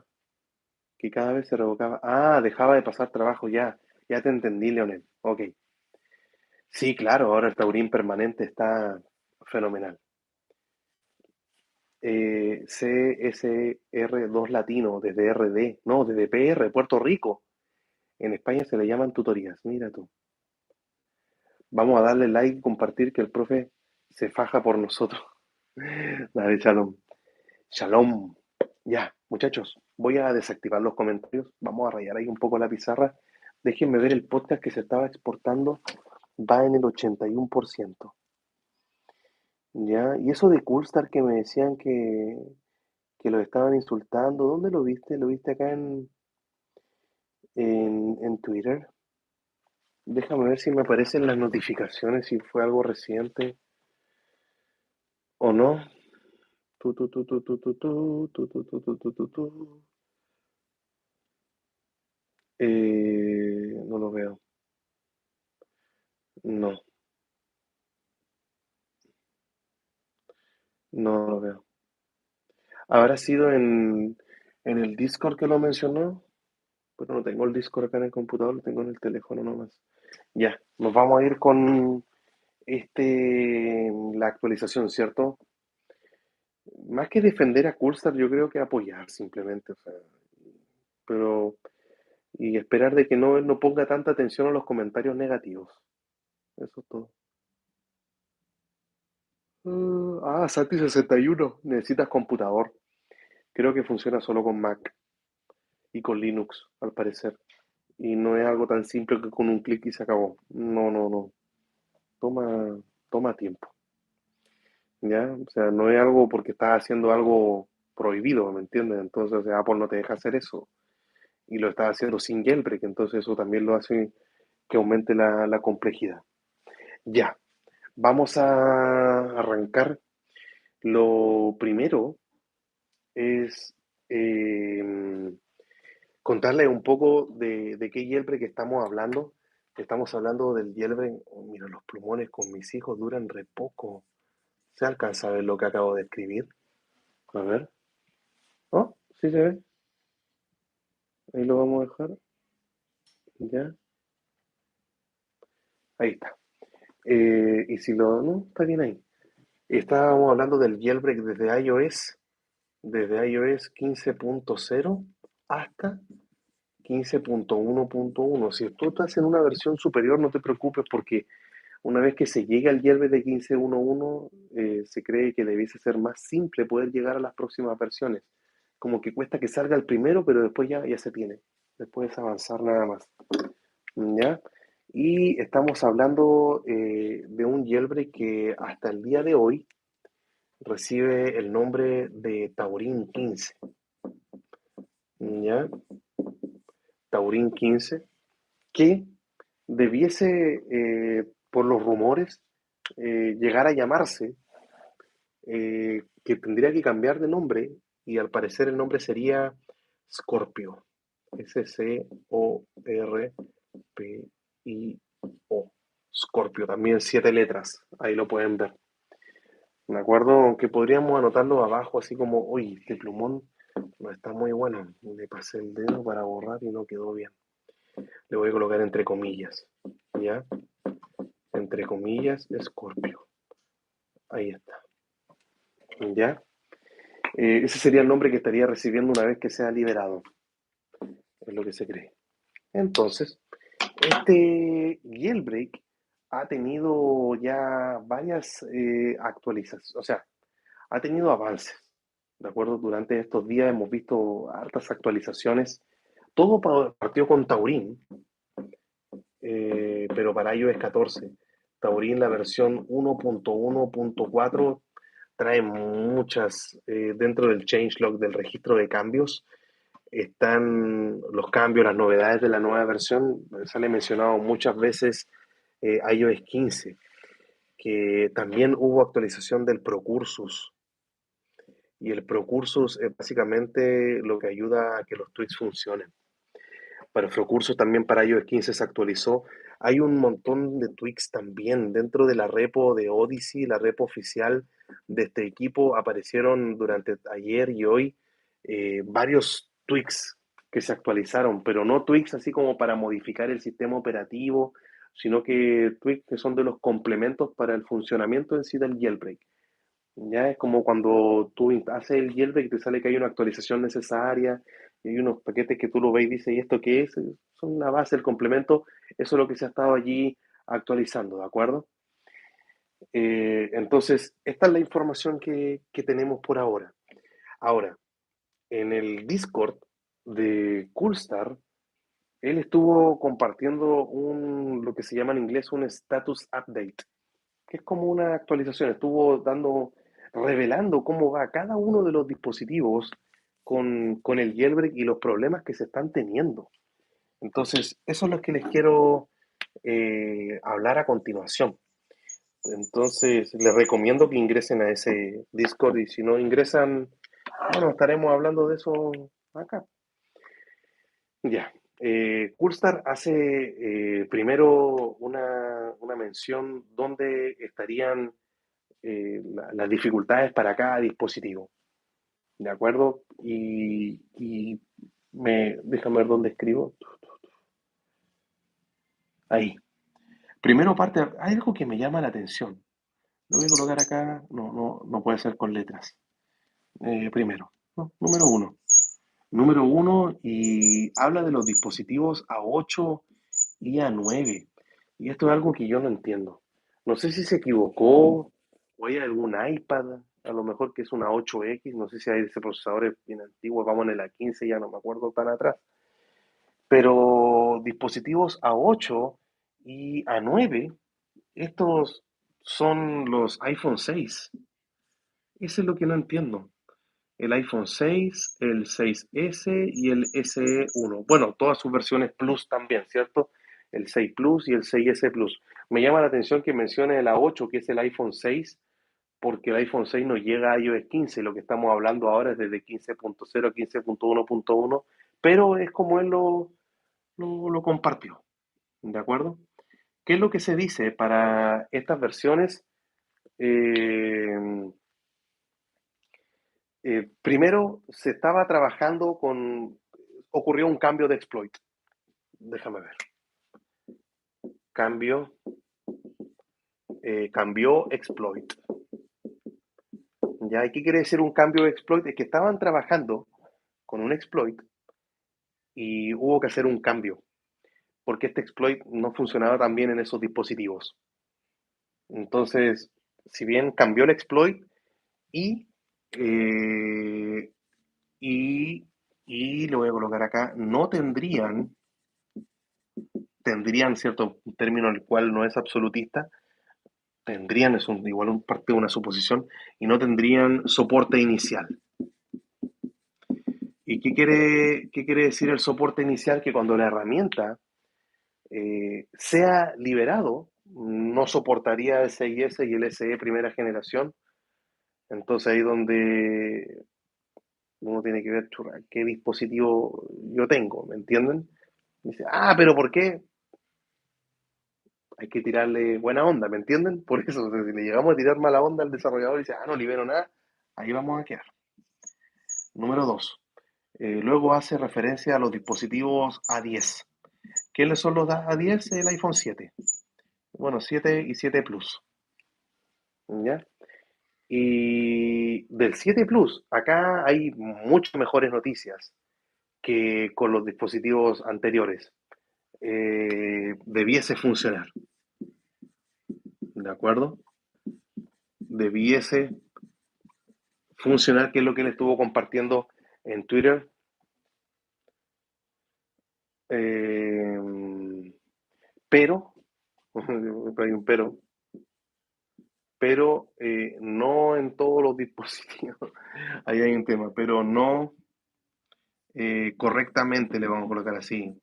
que cada vez se revocaba. Ah, dejaba de pasar trabajo, ya. Ya te entendí, Leonel. Ok. Sí, claro, ahora el Taurín permanente está fenomenal. CSR2 latino, desde RD, no, desde PR, Puerto Rico. En España se le llaman tutorías, mira tú. Vamos a darle like y compartir que el profe se faja por nosotros. Dale, shalom. Shalom. Ya, muchachos, voy a desactivar los comentarios. Vamos a rayar ahí un poco la pizarra. Déjenme ver el podcast que se estaba exportando. Va en el 81%. Ya, y eso de Coolstar que me decían que lo estaban insultando, ¿dónde lo viste? ¿Lo viste acá en Twitter? Déjame ver si me aparecen las notificaciones, si fue algo reciente o no. Tu, tu, tu, tu, tu, tu, tu, tu, tu, tu, tu, tu, tu, tu. No lo veo. No, no lo veo. ¿Habrá sido en el Discord que lo mencionó? Pero no tengo el Discord acá en el computador, lo tengo en el teléfono nomás. Ya, nos vamos a ir con la actualización, ¿cierto? Más que defender a Coolstar, yo creo que apoyar simplemente, o sea, pero y esperar de que no ponga tanta atención a los comentarios negativos. Eso es todo. Sati 61, necesitas computador. Creo que funciona solo con Mac y con Linux, al parecer. Y no es algo tan simple que con un clic y se acabó. No, no, no. Toma, toma tiempo. ¿Ya? O sea, no es algo porque estás haciendo algo prohibido, ¿me entiendes? Entonces, o sea, Apple no te deja hacer eso. Y lo estás haciendo sin jailbreak, entonces eso también lo hace que aumente la complejidad. Ya, vamos a arrancar. Lo primero es contarles un poco de qué jailbreak estamos hablando. Estamos hablando del jailbreak. Oh, mira, los plumones con mis hijos duran re poco. ¿Se alcanza a ver lo que acabo de escribir? A ver. ¿Oh? ¿Sí se ve? Ahí lo vamos a dejar. Ya. Ahí está. Y si lo... No, está bien ahí. Estábamos hablando del jailbreak desde iOS 15.0 hasta 15.1.1. Si tú estás en una versión superior, no te preocupes porque una vez que se llegue al jailbreak de 15.1.1, se cree que debiese ser más simple poder llegar a las próximas versiones. Como que cuesta que salga el primero, pero después ya se tiene. Después es avanzar nada más. ¿Ya? Y estamos hablando de un jailbreak que hasta el día de hoy recibe el nombre de Taurín 15. ¿Ya? Taurín 15, que debiese, por los rumores, llegar a llamarse, que tendría que cambiar de nombre y al parecer el nombre sería Scorpio. Scorpio. Scorpio, también 7 letras, ahí lo pueden ver. Me acuerdo que podríamos anotarlo abajo, así como, oye, este plumón no está muy bueno. Le pasé el dedo para borrar y no quedó bien. Le voy a colocar entre comillas, ¿ya? Entre comillas, Scorpio. Ahí está, ¿ya? Ese sería el nombre que estaría recibiendo una vez que sea liberado, es lo que se cree. Entonces, este jailbreak ha tenido ya varias actualizaciones, o sea, ha tenido avances, ¿de acuerdo? Durante estos días hemos visto hartas actualizaciones. Todo partió con Taurín, pero para iOS 14. Taurín, la versión 1.1.4, trae muchas, dentro del changelog del registro de cambios, están los cambios, las novedades de la nueva versión. Sale mencionado muchas veces iOS 15, que también hubo actualización del Procursus. Y el Procursus es básicamente lo que ayuda a que los tweets funcionen. Para Procursus también para iOS 15 se actualizó. Hay un montón de tweaks también dentro de la repo de Odyssey, la repo oficial de este equipo. Aparecieron durante ayer y hoy varios tweaks que se actualizaron, pero no tweaks así como para modificar el sistema operativo, sino que tweaks que son de los complementos para el funcionamiento en sí del jailbreak. Ya es como cuando tú haces el jailbreak y te sale que hay una actualización necesaria y hay unos paquetes que tú lo ves y dices, ¿y esto qué es? Son la base, el complemento. Eso es lo que se ha estado allí actualizando, ¿de acuerdo? Entonces, esta es la información que tenemos por ahora. Ahora, en el Discord de Coolstar, él estuvo compartiendo lo que se llama en inglés un status update, que es como una actualización. Estuvo revelando cómo va cada uno de los dispositivos con el jailbreak y los problemas que se están teniendo. Entonces, eso es lo que les quiero hablar a continuación. Entonces, les recomiendo que ingresen a ese Discord y si no ingresan, bueno, estaremos hablando de eso acá. Ya. Coolstar hace primero una mención donde estarían las dificultades para cada dispositivo, ¿de acuerdo? Déjame ver dónde escribo. Ahí. Primero parte, hay algo que me llama la atención. Lo voy a colocar acá, no puede ser con letras. Primero, ¿no? Número uno. Número uno, y habla de los dispositivos A8 y A9. Y esto es algo que yo no entiendo. No sé si se equivocó o hay algún iPad, a lo mejor que es una 8X, no sé si hay ese procesador bien antiguo, vamos en el A15, ya no me acuerdo tan atrás. Pero dispositivos A8 y A9, estos son los iPhone 6. Eso es lo que no entiendo. El iPhone 6, el 6S y el SE1. Bueno, todas sus versiones Plus también, ¿cierto? El 6 Plus y el 6S Plus. Me llama la atención que mencione el A8, que es el iPhone 6, porque el iPhone 6 no llega a iOS 15. Lo que estamos hablando ahora es desde 15.0 a 15.1.1, pero es como él lo compartió, ¿de acuerdo? ¿Qué es lo que se dice para estas versiones? Eh, Primero, se estaba trabajando ocurrió un cambio de exploit. Déjame ver. Cambio, cambió exploit. ¿Ya? ¿Y qué quiere decir un cambio de exploit? Es que estaban trabajando con un exploit y hubo que hacer un cambio, porque este exploit no funcionaba tan bien en esos dispositivos. Entonces, si bien cambió el exploit y, eh, y, y lo voy a colocar acá, no tendrían cierto término el cual no es absolutista, tendrían, igual un parte de una suposición, y no tendrían soporte inicial. ¿Y qué quiere decir el soporte inicial? Que cuando la herramienta sea liberado, no soportaría el 6S y el SE primera generación. Entonces ahí donde Uno tiene que ver, churra, qué dispositivo yo tengo, ¿me entienden? Dice, ah, pero ¿por qué? Hay que tirarle buena onda, ¿me entienden? Por eso, o sea, si le llegamos a tirar mala onda al desarrollador y dice, ah, no libero nada, ahí vamos a quedar. Número 2. Luego hace referencia a los dispositivos A10. ¿Qué son los A10? El iPhone 7. Bueno, 7 y 7 Plus. ¿Ya? Y del 7 Plus, acá hay muchas mejores noticias que con los dispositivos anteriores. Debiese funcionar, ¿de acuerdo? Debiese funcionar, que es lo que él estuvo compartiendo en Twitter. Eh, pero, hay un pero no en todos los dispositivos. Ahí hay un tema, pero no correctamente, le vamos a colocar así,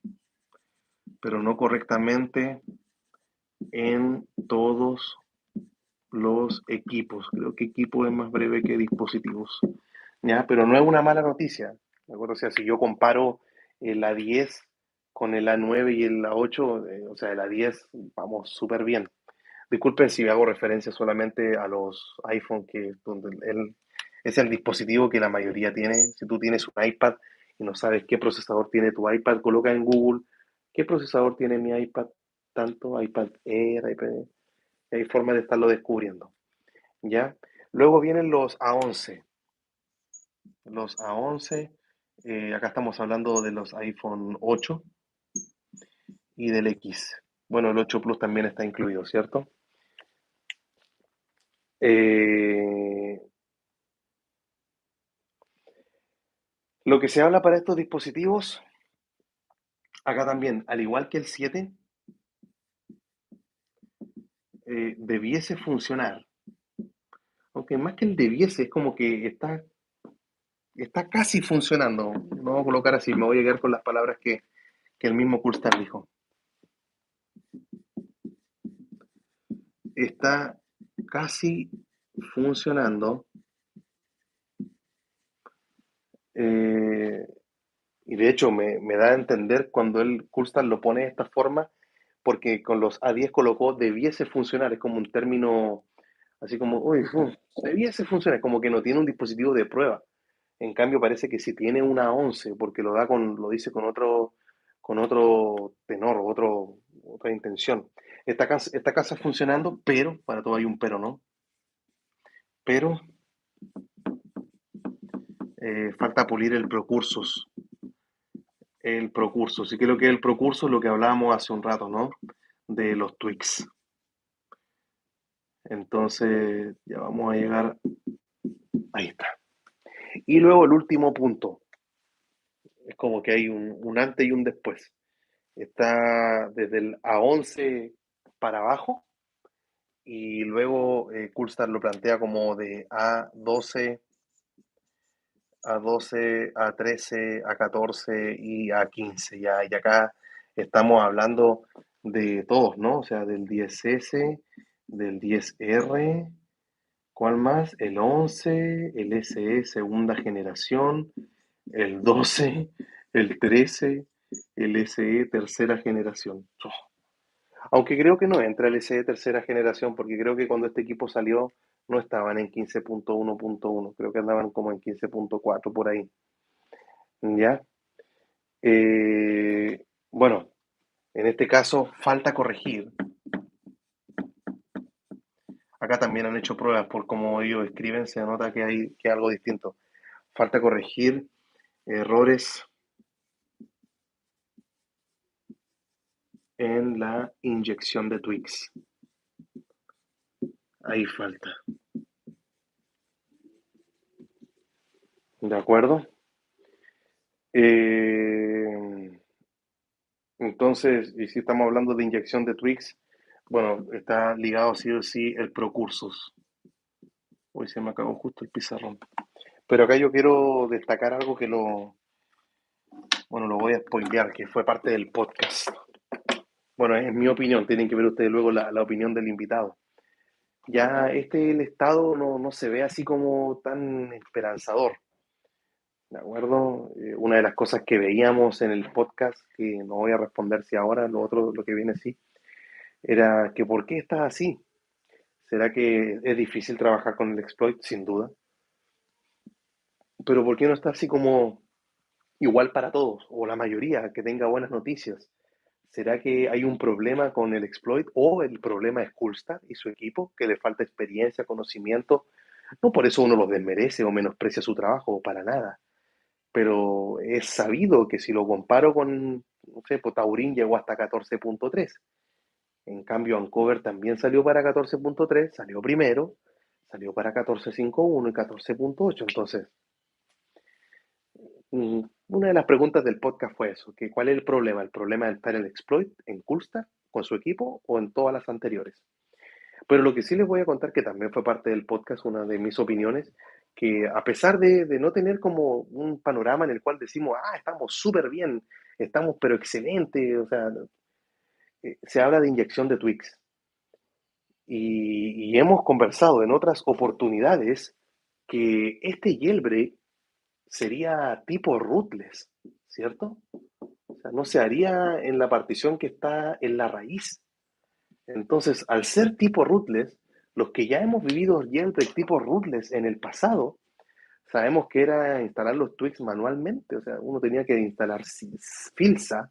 pero no correctamente en todos los equipos. Creo que equipo es más breve que dispositivos. ¿Ya? Pero no es una mala noticia. ¿De acuerdo? O sea, si yo comparo el A10 con el A9 y el A8, o sea, el A10 vamos súper bien. Disculpen si hago referencia solamente a los iPhone, que donde es el dispositivo que la mayoría tiene. Si tú tienes un iPad y no sabes qué procesador tiene tu iPad, coloca en Google qué procesador tiene mi iPad, tanto iPad Air, iPad, hay forma de estarlo descubriendo, ¿ya? Luego vienen los A11. Los A11, acá estamos hablando de los iPhone 8 y del X. Bueno, el 8 Plus también está incluido, ¿cierto? Eh, lo que se habla para estos dispositivos, acá también, al igual que el 7, debiese funcionar. Aunque más que el debiese, es como que está casi funcionando. No voy a colocar así, me voy a quedar con las palabras que el mismo Coolstar dijo. Está casi funcionando. eh, y de hecho me da a entender cuando él, Coolstar, lo pone de esta forma, porque con los A10 colocó debiese funcionar, es como un término así como, uy, debiese funcionar, como que no tiene un dispositivo de prueba. En cambio parece que sí tiene una A11, porque lo dice con otro tenor, otra intención. Esta casa funcionando, pero, para todo hay un pero, ¿no? Pero falta pulir el Procursus. El Procurso. Sí, creo que el Procurso es lo que hablábamos hace un rato, ¿no? De los tweaks. Entonces, ya vamos a llegar. Ahí está. Y luego el último punto. Es como que hay un antes y un después. Está desde el A11 para abajo. Y luego Coolstar lo plantea como de A12, A12, A13, A14 y A15. Ya, y acá estamos hablando de todos, ¿no? O sea, del 10S, del 10R, ¿cuál más? El 11, el SE segunda generación, el 12, el 13, el SE tercera generación. Oh. Aunque creo que no entra el SE tercera generación, porque creo que cuando este equipo salió no estaban en 15.1.1, creo que andaban como en 15.4 por ahí. ¿Ya? Bueno, en este caso falta corregir. Acá también han hecho pruebas por cómo ellos escriben, se nota que hay algo distinto. Falta corregir errores en la inyección de Twix. Ahí falta. ¿De acuerdo? Eh, entonces, y si estamos hablando de inyección de Twix, bueno, está ligado sí o sí el Procursus. Hoy se me acabó justo el pizarrón. Pero acá yo quiero destacar algo que bueno, lo voy a spoilear, que fue parte del podcast. Bueno, es mi opinión, tienen que ver ustedes luego la opinión del invitado. Ya el estado no se ve así como tan esperanzador. ¿De acuerdo? Una de las cosas que veíamos en el podcast, que no voy a responder si ahora, lo otro, lo que viene sí, era que ¿por qué estás así? ¿Será que es difícil trabajar con el exploit? Sin duda. Pero ¿por qué no está así como igual para todos, o la mayoría, que tenga buenas noticias? ¿Será que hay un problema con el exploit o el problema es Coolstar y su equipo, que le falta experiencia, conocimiento? No por eso uno los desmerece o menosprecia su trabajo, para nada. Pero es sabido que si lo comparo con, no sé, pues Taurín llegó hasta 14.3. En cambio, Uncover también salió para 14.3, salió primero, salió para 14.51 y 14.8. Entonces, una de las preguntas del podcast fue eso, que ¿cuál es el problema? ¿El problema de estar en el exploit, en Coolstar, con su equipo o en todas las anteriores? Pero lo que sí les voy a contar, que también fue parte del podcast, una de mis opiniones, que a pesar de no tener como un panorama en el cual decimos, estamos súper bien, estamos pero excelente, o sea, se habla de inyección de Twix. Y hemos conversado en otras oportunidades que este jailbreak sería tipo rootless, ¿cierto? O sea, no se haría en la partición que está en la raíz. Entonces, al ser tipo rootless, los que ya hemos vivido jailbreak tipo rootless en el pasado, sabemos que era instalar los tweaks manualmente. O sea, uno tenía que instalar Filsa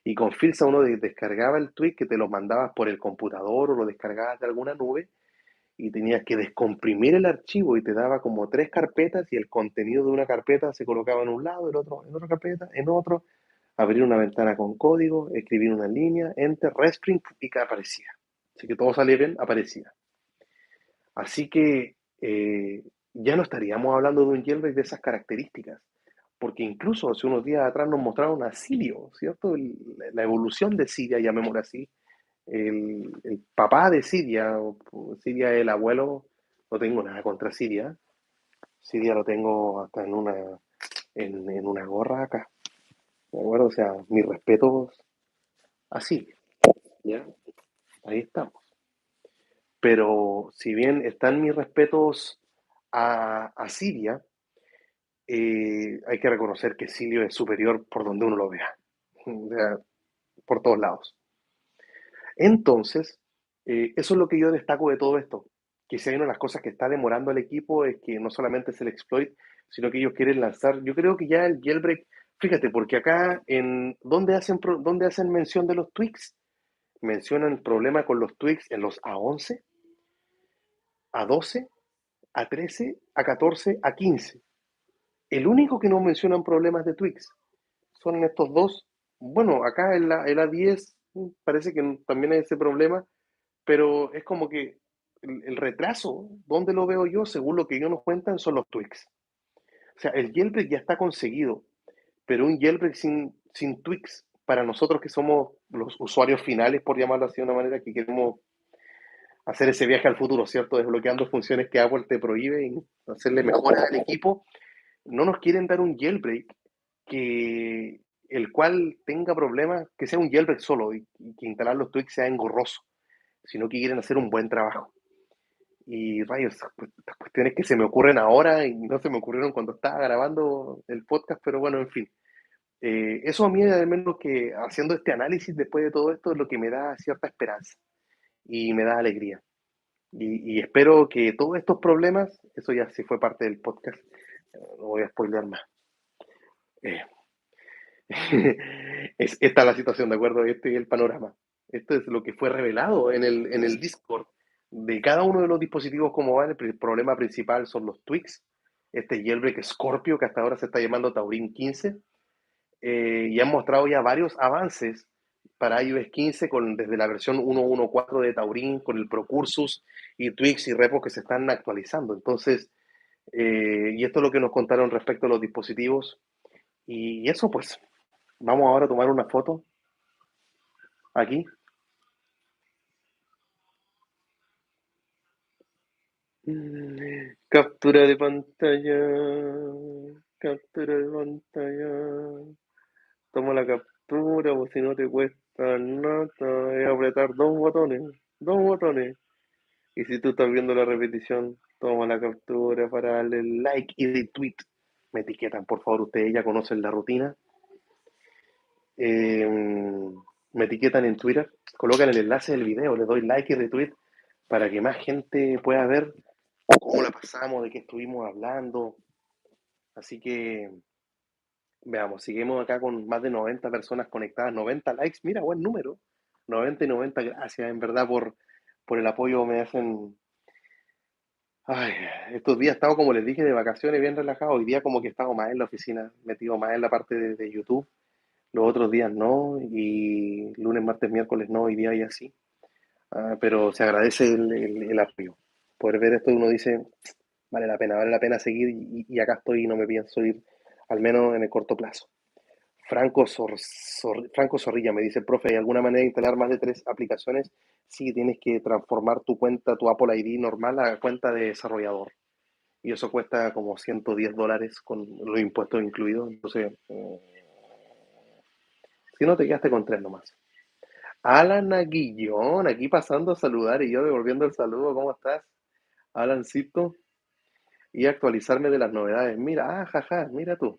y con Filsa uno descargaba el tweak que te lo mandabas por el computador o lo descargabas de alguna nube y tenías que descomprimir el archivo y te daba como tres carpetas y el contenido de una carpeta se colocaba en un lado, el otro en otra carpeta, en otro, abrir una ventana con código, escribir una línea, enter, respring y que aparecía. Así que todo salía bien, aparecía. Así que ya no estaríamos hablando de un jailbreak de esas características, porque incluso hace unos días atrás nos mostraron a Sirio, ¿cierto? La evolución de Siria, llamémoslo así, el papá de Siria, Siria es el abuelo, no tengo nada contra Siria, Siria lo tengo hasta en una gorra acá, ¿de acuerdo? O sea, mis respetos a Siria, ¿ya? Ahí estamos. Pero si bien están mis respetos a Siria, hay que reconocer que Sirio es superior por donde uno lo vea, o sea, por todos lados. Entonces, eso es lo que yo destaco de todo esto, que si hay una de las cosas que está demorando al equipo es que no solamente es el exploit, sino que ellos quieren lanzar, yo creo que ya el jailbreak, fíjate, porque acá ¿dónde hacen mención de los tweaks? Mencionan problema con los tweaks en los A11, A12, A13, A14, A15. El único que no mencionan problemas de tweaks son en estos dos. Bueno, acá en la 10 parece que también hay ese problema, pero es como que el retraso, ¿dónde lo veo yo? Según lo que ellos nos cuentan, son los tweaks. O sea, el jailbreak ya está conseguido, pero un jailbreak sin tweaks, para nosotros que somos los usuarios finales, por llamarlo así de una manera, que queremos hacer ese viaje al futuro, ¿cierto? Desbloqueando funciones que Apple te prohíbe y hacerle mejoras al equipo, no nos quieren dar un jailbreak que el cual tenga problemas, que sea un jailbreak solo y que instalar los tweaks sea engorroso, sino que quieren hacer un buen trabajo. Y rayos, estas cuestiones que se me ocurren ahora y no se me ocurrieron cuando estaba grabando el podcast, pero bueno, en fin. Eso a mí, al menos que haciendo este análisis después de todo esto, es lo que me da cierta esperanza y me da alegría. Y espero que todos estos problemas, eso ya sí fue parte del podcast, no voy a spoilear más. Eh, esta es la situación, ¿de acuerdo? Este es el panorama. Esto es lo que fue revelado en el Discord de cada uno de los dispositivos como van. El problema principal son los tweaks. Este jailbreak Scorpio, que hasta ahora se está llamando Taurin 15, y han mostrado ya varios avances para iOS 15 desde la versión 1.1.4 de Taurin, con el Procursus y tweaks y repos que se están actualizando. Entonces, y esto es lo que nos contaron respecto a los dispositivos. Y eso pues, vamos ahora a tomar una foto aquí. Captura de pantalla. Captura de pantalla. Toma la captura, pues si no te cuesta nada. Es apretar dos botones. Dos botones. Y si tú estás viendo la repetición, toma la captura para darle like y retweet. Me etiquetan, por favor, ustedes ya conocen la rutina. Eh, Me etiquetan en Twitter, colocan el enlace del video, les doy like y retweet para que más gente pueda ver cómo la pasamos, de qué estuvimos hablando. Así que veamos, seguimos acá con más de 90 personas conectadas, 90 likes, mira, buen número. 90 y 90, gracias en verdad por el apoyo, me hacen. Ay, estos días he estado, como les dije, de vacaciones, bien relajado. Hoy día como que he estado más en la oficina, metido más en la parte de YouTube. Los otros días no, y lunes, martes, miércoles no, hoy día y así. Pero se agradece el apoyo. Poder ver esto, uno dice, vale la pena seguir y acá estoy y no me pienso ir, al menos en el corto plazo. Franco Zorrilla me dice, profe, ¿hay alguna manera de instalar más de 3 aplicaciones? Sí, tienes que transformar tu cuenta, tu Apple ID normal a cuenta de desarrollador. Y eso cuesta como $110 con los impuestos incluidos. Entonces, si no, te quedaste con 3 nomás. Alan Aguillón, aquí pasando a saludar y yo devolviendo el saludo. ¿Cómo estás? Alancito. Y actualizarme de las novedades. Mira, jaja, mira tú.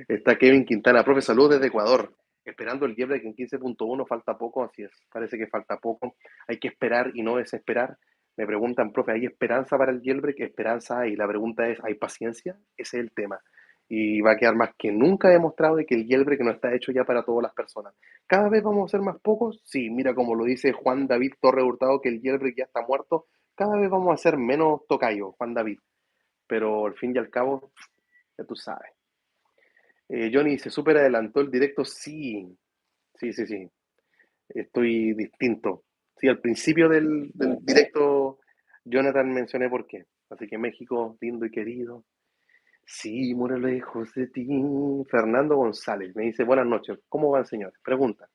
Está Kevin Quintana, profe, saludos desde Ecuador. Esperando el jailbreak en 15.1, falta poco, así es. Parece que falta poco. Hay que esperar y no desesperar. Me preguntan, profe, ¿hay esperanza para el jailbreak? Esperanza hay. La pregunta es, ¿hay paciencia? Ese es el tema. Y va a quedar más que nunca demostrado de que el jailbreak no está hecho ya para todas las personas. ¿Cada vez vamos a ser más pocos? Sí, mira como lo dice Juan David Torre Hurtado, que el jailbreak ya está muerto. Cada vez vamos a ser menos tocayo, Juan David. Pero al fin y al cabo, ya tú sabes. Johnny, ¿se súper adelantó el directo? Sí, sí, sí, sí. Estoy distinto. Sí, al principio del directo, Jonathan mencioné por qué. Así que México, lindo y querido. Sí, muero lejos de ti. Fernando González me dice, buenas noches. ¿Cómo van, señores? Pregunta.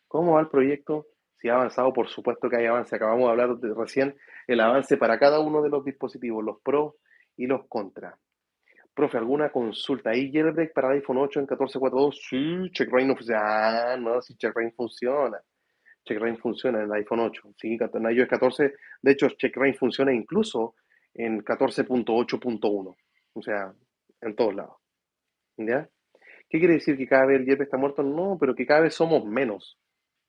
¿Cómo va el proyecto? Si ha avanzado, por supuesto que hay avance. Acabamos de hablar recién el avance para cada uno de los dispositivos, los pros y los contras. Profe, ¿alguna consulta? ¿Hay jailbreak para el iPhone 8 en 14.4.2? Sí, CheckRain no funciona. Ah, no, sí, CheckRain funciona. CheckRain funciona en el iPhone 8. Sí, en iOS 14. De hecho, CheckRain funciona incluso en 14.8.1. O sea, en todos lados. ¿Ya? ¿Qué quiere decir? ¿Que cada vez el jailbreak está muerto? No, pero que cada vez somos menos.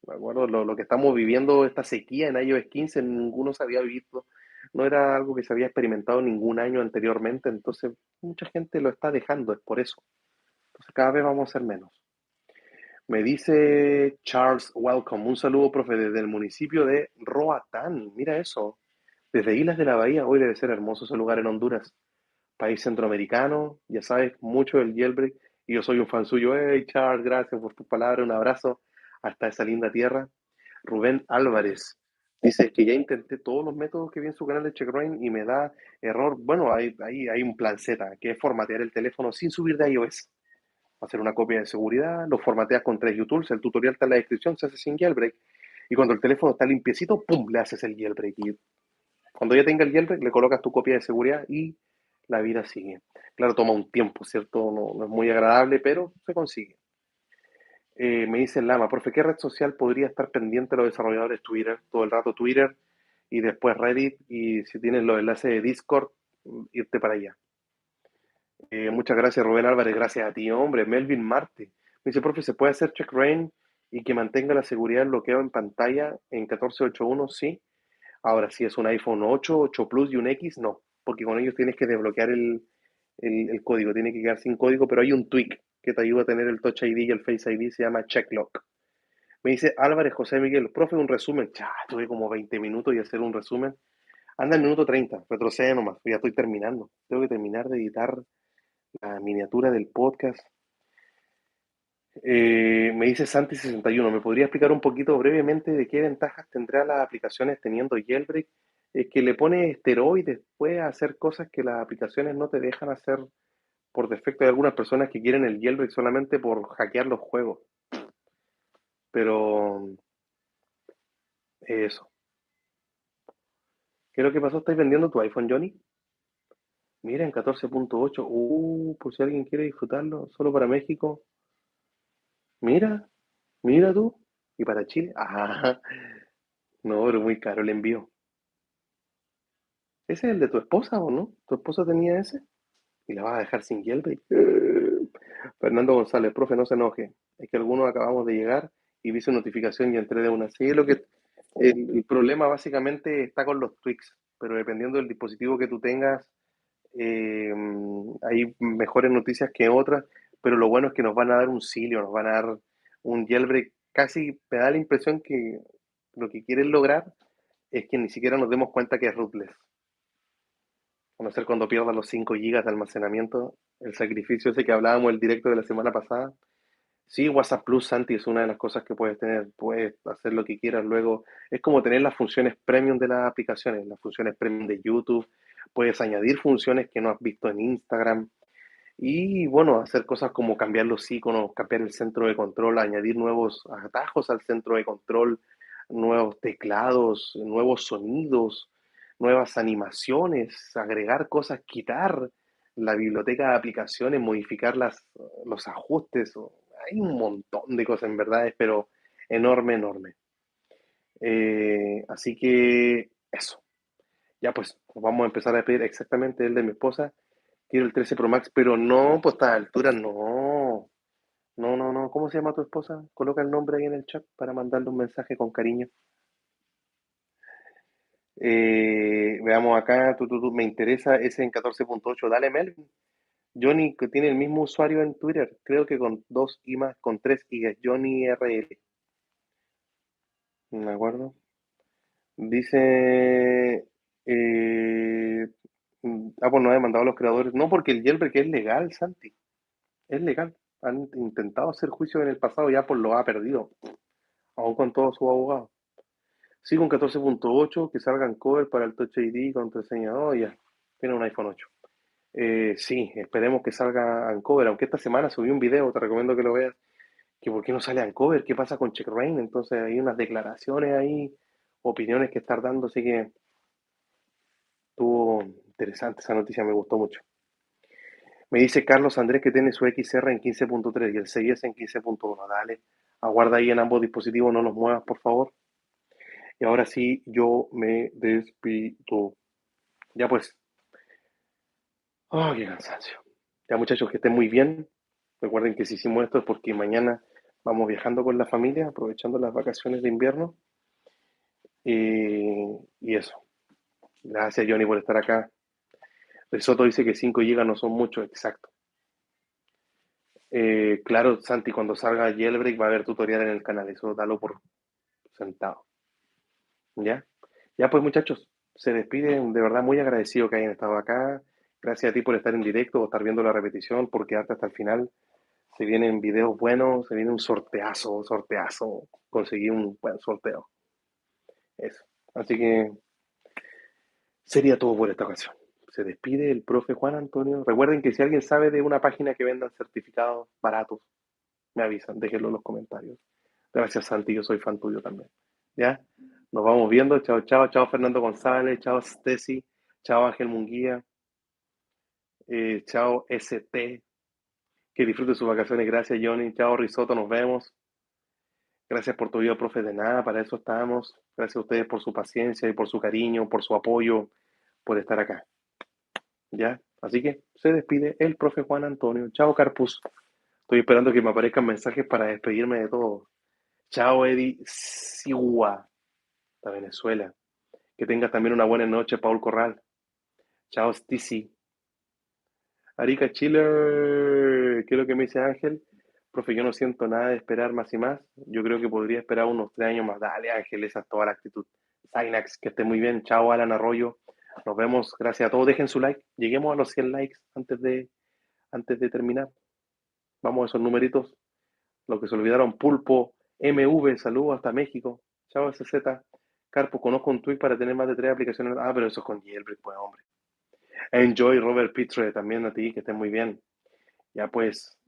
¿De acuerdo? Lo que estamos viviendo, esta sequía en iOS 15, ninguno se había visto, no era algo que se había experimentado ningún año anteriormente, entonces mucha gente lo está dejando, es por eso. Entonces cada vez vamos a ser menos. Me dice Charles Welcome, un saludo, profe, desde el municipio de Roatán, mira eso, desde Islas de la Bahía, hoy debe ser hermoso ese lugar en Honduras, país centroamericano, ya sabes, mucho del jailbreak, y yo soy un fan suyo. Hey Charles, gracias por tus palabras, un abrazo hasta esa linda tierra. Rubén Álvarez dice que ya intenté todos los métodos que vi en su canal de CheckRain y me da error. Bueno, hay un plan Z, que es formatear el teléfono sin subir de iOS. Hacer una copia de seguridad, lo formateas con 3 utools, el tutorial está en la descripción, se hace sin jailbreak. Y cuando el teléfono está limpiecito, ¡pum!, le haces el jailbreak. Y cuando ya tenga el jailbreak, le colocas tu copia de seguridad y la vida sigue. Claro, toma un tiempo, ¿cierto? No, no es muy agradable, pero se consigue. Me dice el Lama, profe, ¿qué red social podría estar pendiente de los desarrolladores? Twitter, todo el rato Twitter y después Reddit, y si tienes los enlaces de Discord, irte para allá. Muchas gracias, Rubén Álvarez, gracias a ti, hombre. Melvin Marte me dice, profe, ¿se puede hacer check rain y que mantenga la seguridad del bloqueo en pantalla en 14.8.1? Sí. Ahora, si es un iPhone 8, 8 Plus y un X, no, porque con ellos tienes que desbloquear el código, tiene que quedar sin código, pero hay un tweak que te ayuda a tener el Touch ID y el Face ID, se llama CheckLock. Me dice Álvarez José Miguel, profe, un resumen. Ya, tuve como 20 minutos y hacer un resumen. Anda el minuto 30, retrocede nomás, ya estoy terminando. Tengo que terminar de editar la miniatura del podcast. Me dice Santi61, ¿me podría explicar un poquito brevemente de qué ventajas tendrá las aplicaciones teniendo jailbreak? Es que le pone esteroides, puede hacer cosas que las aplicaciones no te dejan hacer por defecto. Hay algunas personas que quieren el jailbreak solamente por hackear los juegos, pero eso. ¿Qué es lo que pasó? ¿Estáis vendiendo tu iPhone, Johnny? Mira, en 14.8. Por si alguien quiere disfrutarlo, solo para México. Mira, mira tú. ¿Y para Chile? Ah, no, pero muy caro el envío. ¿Ese es el de tu esposa o no? ¿Tu esposa tenía ese? ¿Y la vas a dejar sin jailbreak? Fernando González, profe, no se enoje. Es que algunos acabamos de llegar y vi su notificación y entré de una. Sí, lo que el problema básicamente está con los tweaks, pero dependiendo del dispositivo que tú tengas, eh, hay mejores noticias que otras, pero lo bueno es que nos van a dar un silio, nos van a dar un jailbreak. Casi me da la impresión que lo que quieren lograr es que ni siquiera nos demos cuenta que es rootless. A no ser cuando pierda los 5 gigas de almacenamiento, el sacrificio ese que hablábamos el directo de la semana pasada. Sí, WhatsApp Plus, Santi, es una de las cosas que puedes tener. Puedes hacer lo que quieras luego. Es como tener las funciones premium de las aplicaciones, las funciones premium de YouTube. Puedes añadir funciones que no has visto en Instagram. Y bueno, hacer cosas como cambiar los iconos, cambiar el centro de control, añadir nuevos atajos al centro de control, nuevos teclados, nuevos sonidos, nuevas animaciones, agregar cosas, quitar la biblioteca de aplicaciones, modificar los ajustes. Hay un montón de cosas en verdad, pero enorme, enorme. Así que eso. Ya pues, vamos a empezar a pedir exactamente el de mi esposa. Quiero el 13 Pro Max, pero no, pues a esta altura no. No, no, no. ¿Cómo se llama tu esposa? Coloca el nombre ahí en el chat para mandarle un mensaje con cariño. Veamos acá, me interesa ese en 14.8. Dale, Melvin. Johnny, que tiene el mismo usuario en Twitter, creo que con 2 i más, con 3 i, es Johnny RL. ¿Me acuerdo? Dice, pues no he mandado a los creadores. No, porque el jailbreak es legal, Santi. Es legal. Han intentado hacer juicio en el pasado, ya por lo ha perdido, aún con todos sus abogados. Sí, con 14.8, que salgan cover para el Touch ID, contraseña, oh, ya, tiene un iPhone 8. Sí, esperemos que salga Uncover, aunque esta semana subí un video, te recomiendo que lo veas, que por qué no sale Uncover, qué pasa con Check Rain, entonces hay unas declaraciones ahí, opiniones que estar dando, así que estuvo interesante esa noticia, me gustó mucho. Me dice Carlos Andrés que tiene su XR en 15.3 y el 6S en 15.1. Dale, aguarda ahí en ambos dispositivos, no los muevas, por favor. Y ahora sí, yo me despido. Ya pues. Oh, qué cansancio. Ya muchachos, que estén muy bien. Recuerden que si hicimos esto es porque mañana vamos viajando con la familia, aprovechando las vacaciones de invierno. Y eso. Gracias, Johnny, por estar acá. El Soto dice que 5 gigas no son mucho, exacto. Claro, Santi, cuando salga Jailbreak va a haber tutorial en el canal, eso dalo por sentado. ¿Ya? Ya pues muchachos, se despiden, de verdad muy agradecido que hayan estado acá. Gracias a ti por estar en directo o estar viendo la repetición, por quedarte hasta el final. Se vienen videos buenos, se viene un sorteazo, sorteazo. Conseguí un buen sorteo. Eso. Así que sería todo por esta ocasión. Se despide el profe Juan Antonio. Recuerden que si alguien sabe de una página que vendan certificados baratos, me avisan, déjenlo en los comentarios. Gracias, Santi, yo soy fan tuyo también. ¿Ya? Nos vamos viendo. Chao, chao, chao Fernando González, chao Stesi, chao Ángel Munguía, chao ST. Que disfrute sus vacaciones. Gracias, Johnny. Chao, Risotto, nos vemos. Gracias por tu vida, profe, de nada, para eso estamos. Gracias a ustedes por su paciencia y por su cariño, por su apoyo, por estar acá. ¿Ya? Así que se despide el profe Juan Antonio. Chao, Carpus. Estoy esperando que me aparezcan mensajes para despedirme de todos. Chao, Eddie Sigua, de Venezuela. Que tengas también una buena noche, Paul Corral. Chao, Stici. Arica Chiller. ¿Qué es lo que me dice Ángel? Profe, yo no siento nada de esperar más y más. Yo creo que podría esperar unos 3 años más. Dale, Ángel, esa es toda la actitud. Synax, que esté muy bien. Chao, Alan Arroyo. Nos vemos. Gracias a todos. Dejen su like. Lleguemos a los 100 likes antes de terminar. Vamos a esos numeritos. Lo que se olvidaron, Pulpo, MV, saludos hasta México. Chao, SZ. Carpo, conozco un tweet para tener más de 3 aplicaciones. Ah, pero eso es con Jailbreak, pues, hombre. Enjoy, Robert Pitre, también a ti, que estés muy bien. Ya pues,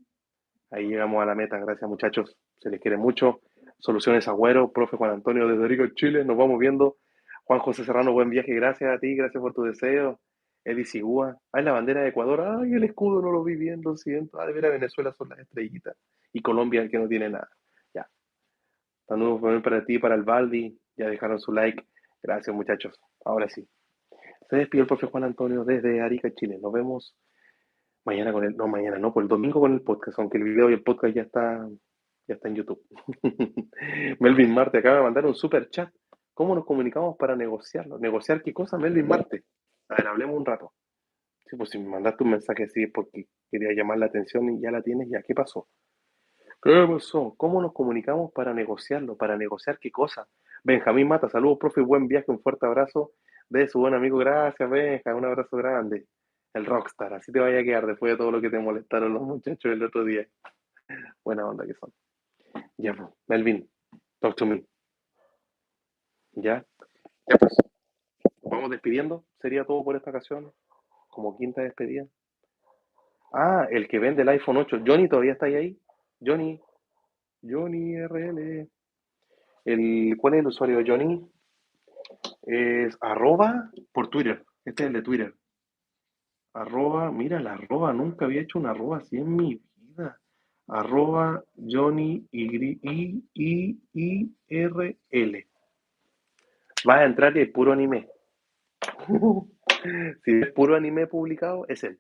ahí llegamos a la meta. Gracias, muchachos. Se les quiere mucho. Soluciones Agüero, profe Juan Antonio desde Rico, Chile. Nos vamos viendo. Juan José Serrano, buen viaje. Gracias a ti, gracias por tu deseo. Eddie Sigúa. Ay, la bandera de Ecuador. Ay, el escudo no lo vi bien, lo siento. Ah, de ver a Venezuela son las estrellitas. Y Colombia, que no tiene nada. Ya. Saludos para ti, para el Baldi. Ya dejaron su like. Gracias, muchachos. Ahora sí. Se despidió el profe Juan Antonio desde Arica, Chile. Nos vemos Mañana con el, no, mañana no, por el domingo con el podcast, aunque el video y el podcast ya está en YouTube. Melvin Marte acaba de mandar un super chat. ¿Cómo nos comunicamos para negociarlo? ¿Negociar qué cosa, Melvin Marte? A ver, hablemos un rato. Sí, pues si me mandaste un mensaje así es porque quería llamar la atención y ya la tienes, ya, ¿qué pasó? ¿Qué pasó? ¿Cómo nos comunicamos para negociarlo? ¿Para negociar qué cosa? Benjamín Mata, saludos, profe, buen viaje, un fuerte abrazo de su buen amigo. Gracias, Benja, un abrazo grande. El rockstar, así te vaya a quedar después de todo lo que te molestaron los muchachos el otro día. Buena onda que son. Ya, pues, Melvin, talk to me. Ya, ya pues, vamos despidiendo. Sería todo por esta ocasión, como quinta despedida. Ah, el que vende el iPhone 8. Johnny, ¿todavía está ahí? Johnny, Johnny RL. ¿Cuál es el usuario de Johnny? Es arroba por Twitter. Este es el de Twitter. Arroba, mira el arroba, nunca había hecho un arroba así en mi vida. Arroba Johnny IRL. Va a entrar y es puro anime. Si es puro anime publicado, es él.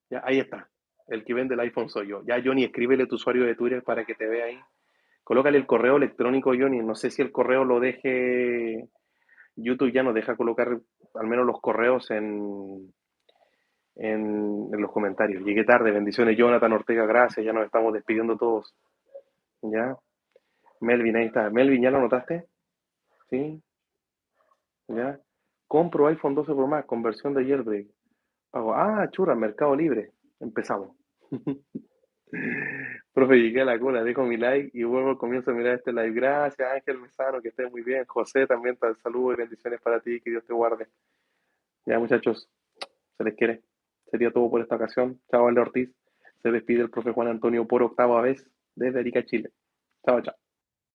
Ya, ahí está. El que vende el iPhone soy yo. Ya, Johnny, escríbele tu usuario de Twitter para que te vea ahí. Colócale el correo electrónico, Johnny. No sé si el correo lo deje. YouTube ya nos deja colocar al menos los correos en los comentarios. Llegué tarde, bendiciones, Jonathan Ortega, gracias, ya nos estamos despidiendo todos. ¿Ya? Melvin, ahí está. Melvin, ¿ya lo notaste? ¿Sí? ¿Ya? Compro iPhone 12 Pro Max, conversión de jailbreak. Pago. Ah, churra, Mercado Libre. Empezamos. Profe, llegué a la cuna, dejo mi like y vuelvo al comienzo a mirar este live. Gracias, Ángel Mesano, que estés muy bien. José, también saludos y bendiciones para ti, que Dios te guarde. Ya, muchachos, se les quiere. Sería todo por esta ocasión. Chao, Ale Ortiz. Se despide el profe Juan Antonio por octava vez desde Arica, Chile. Chao, chao.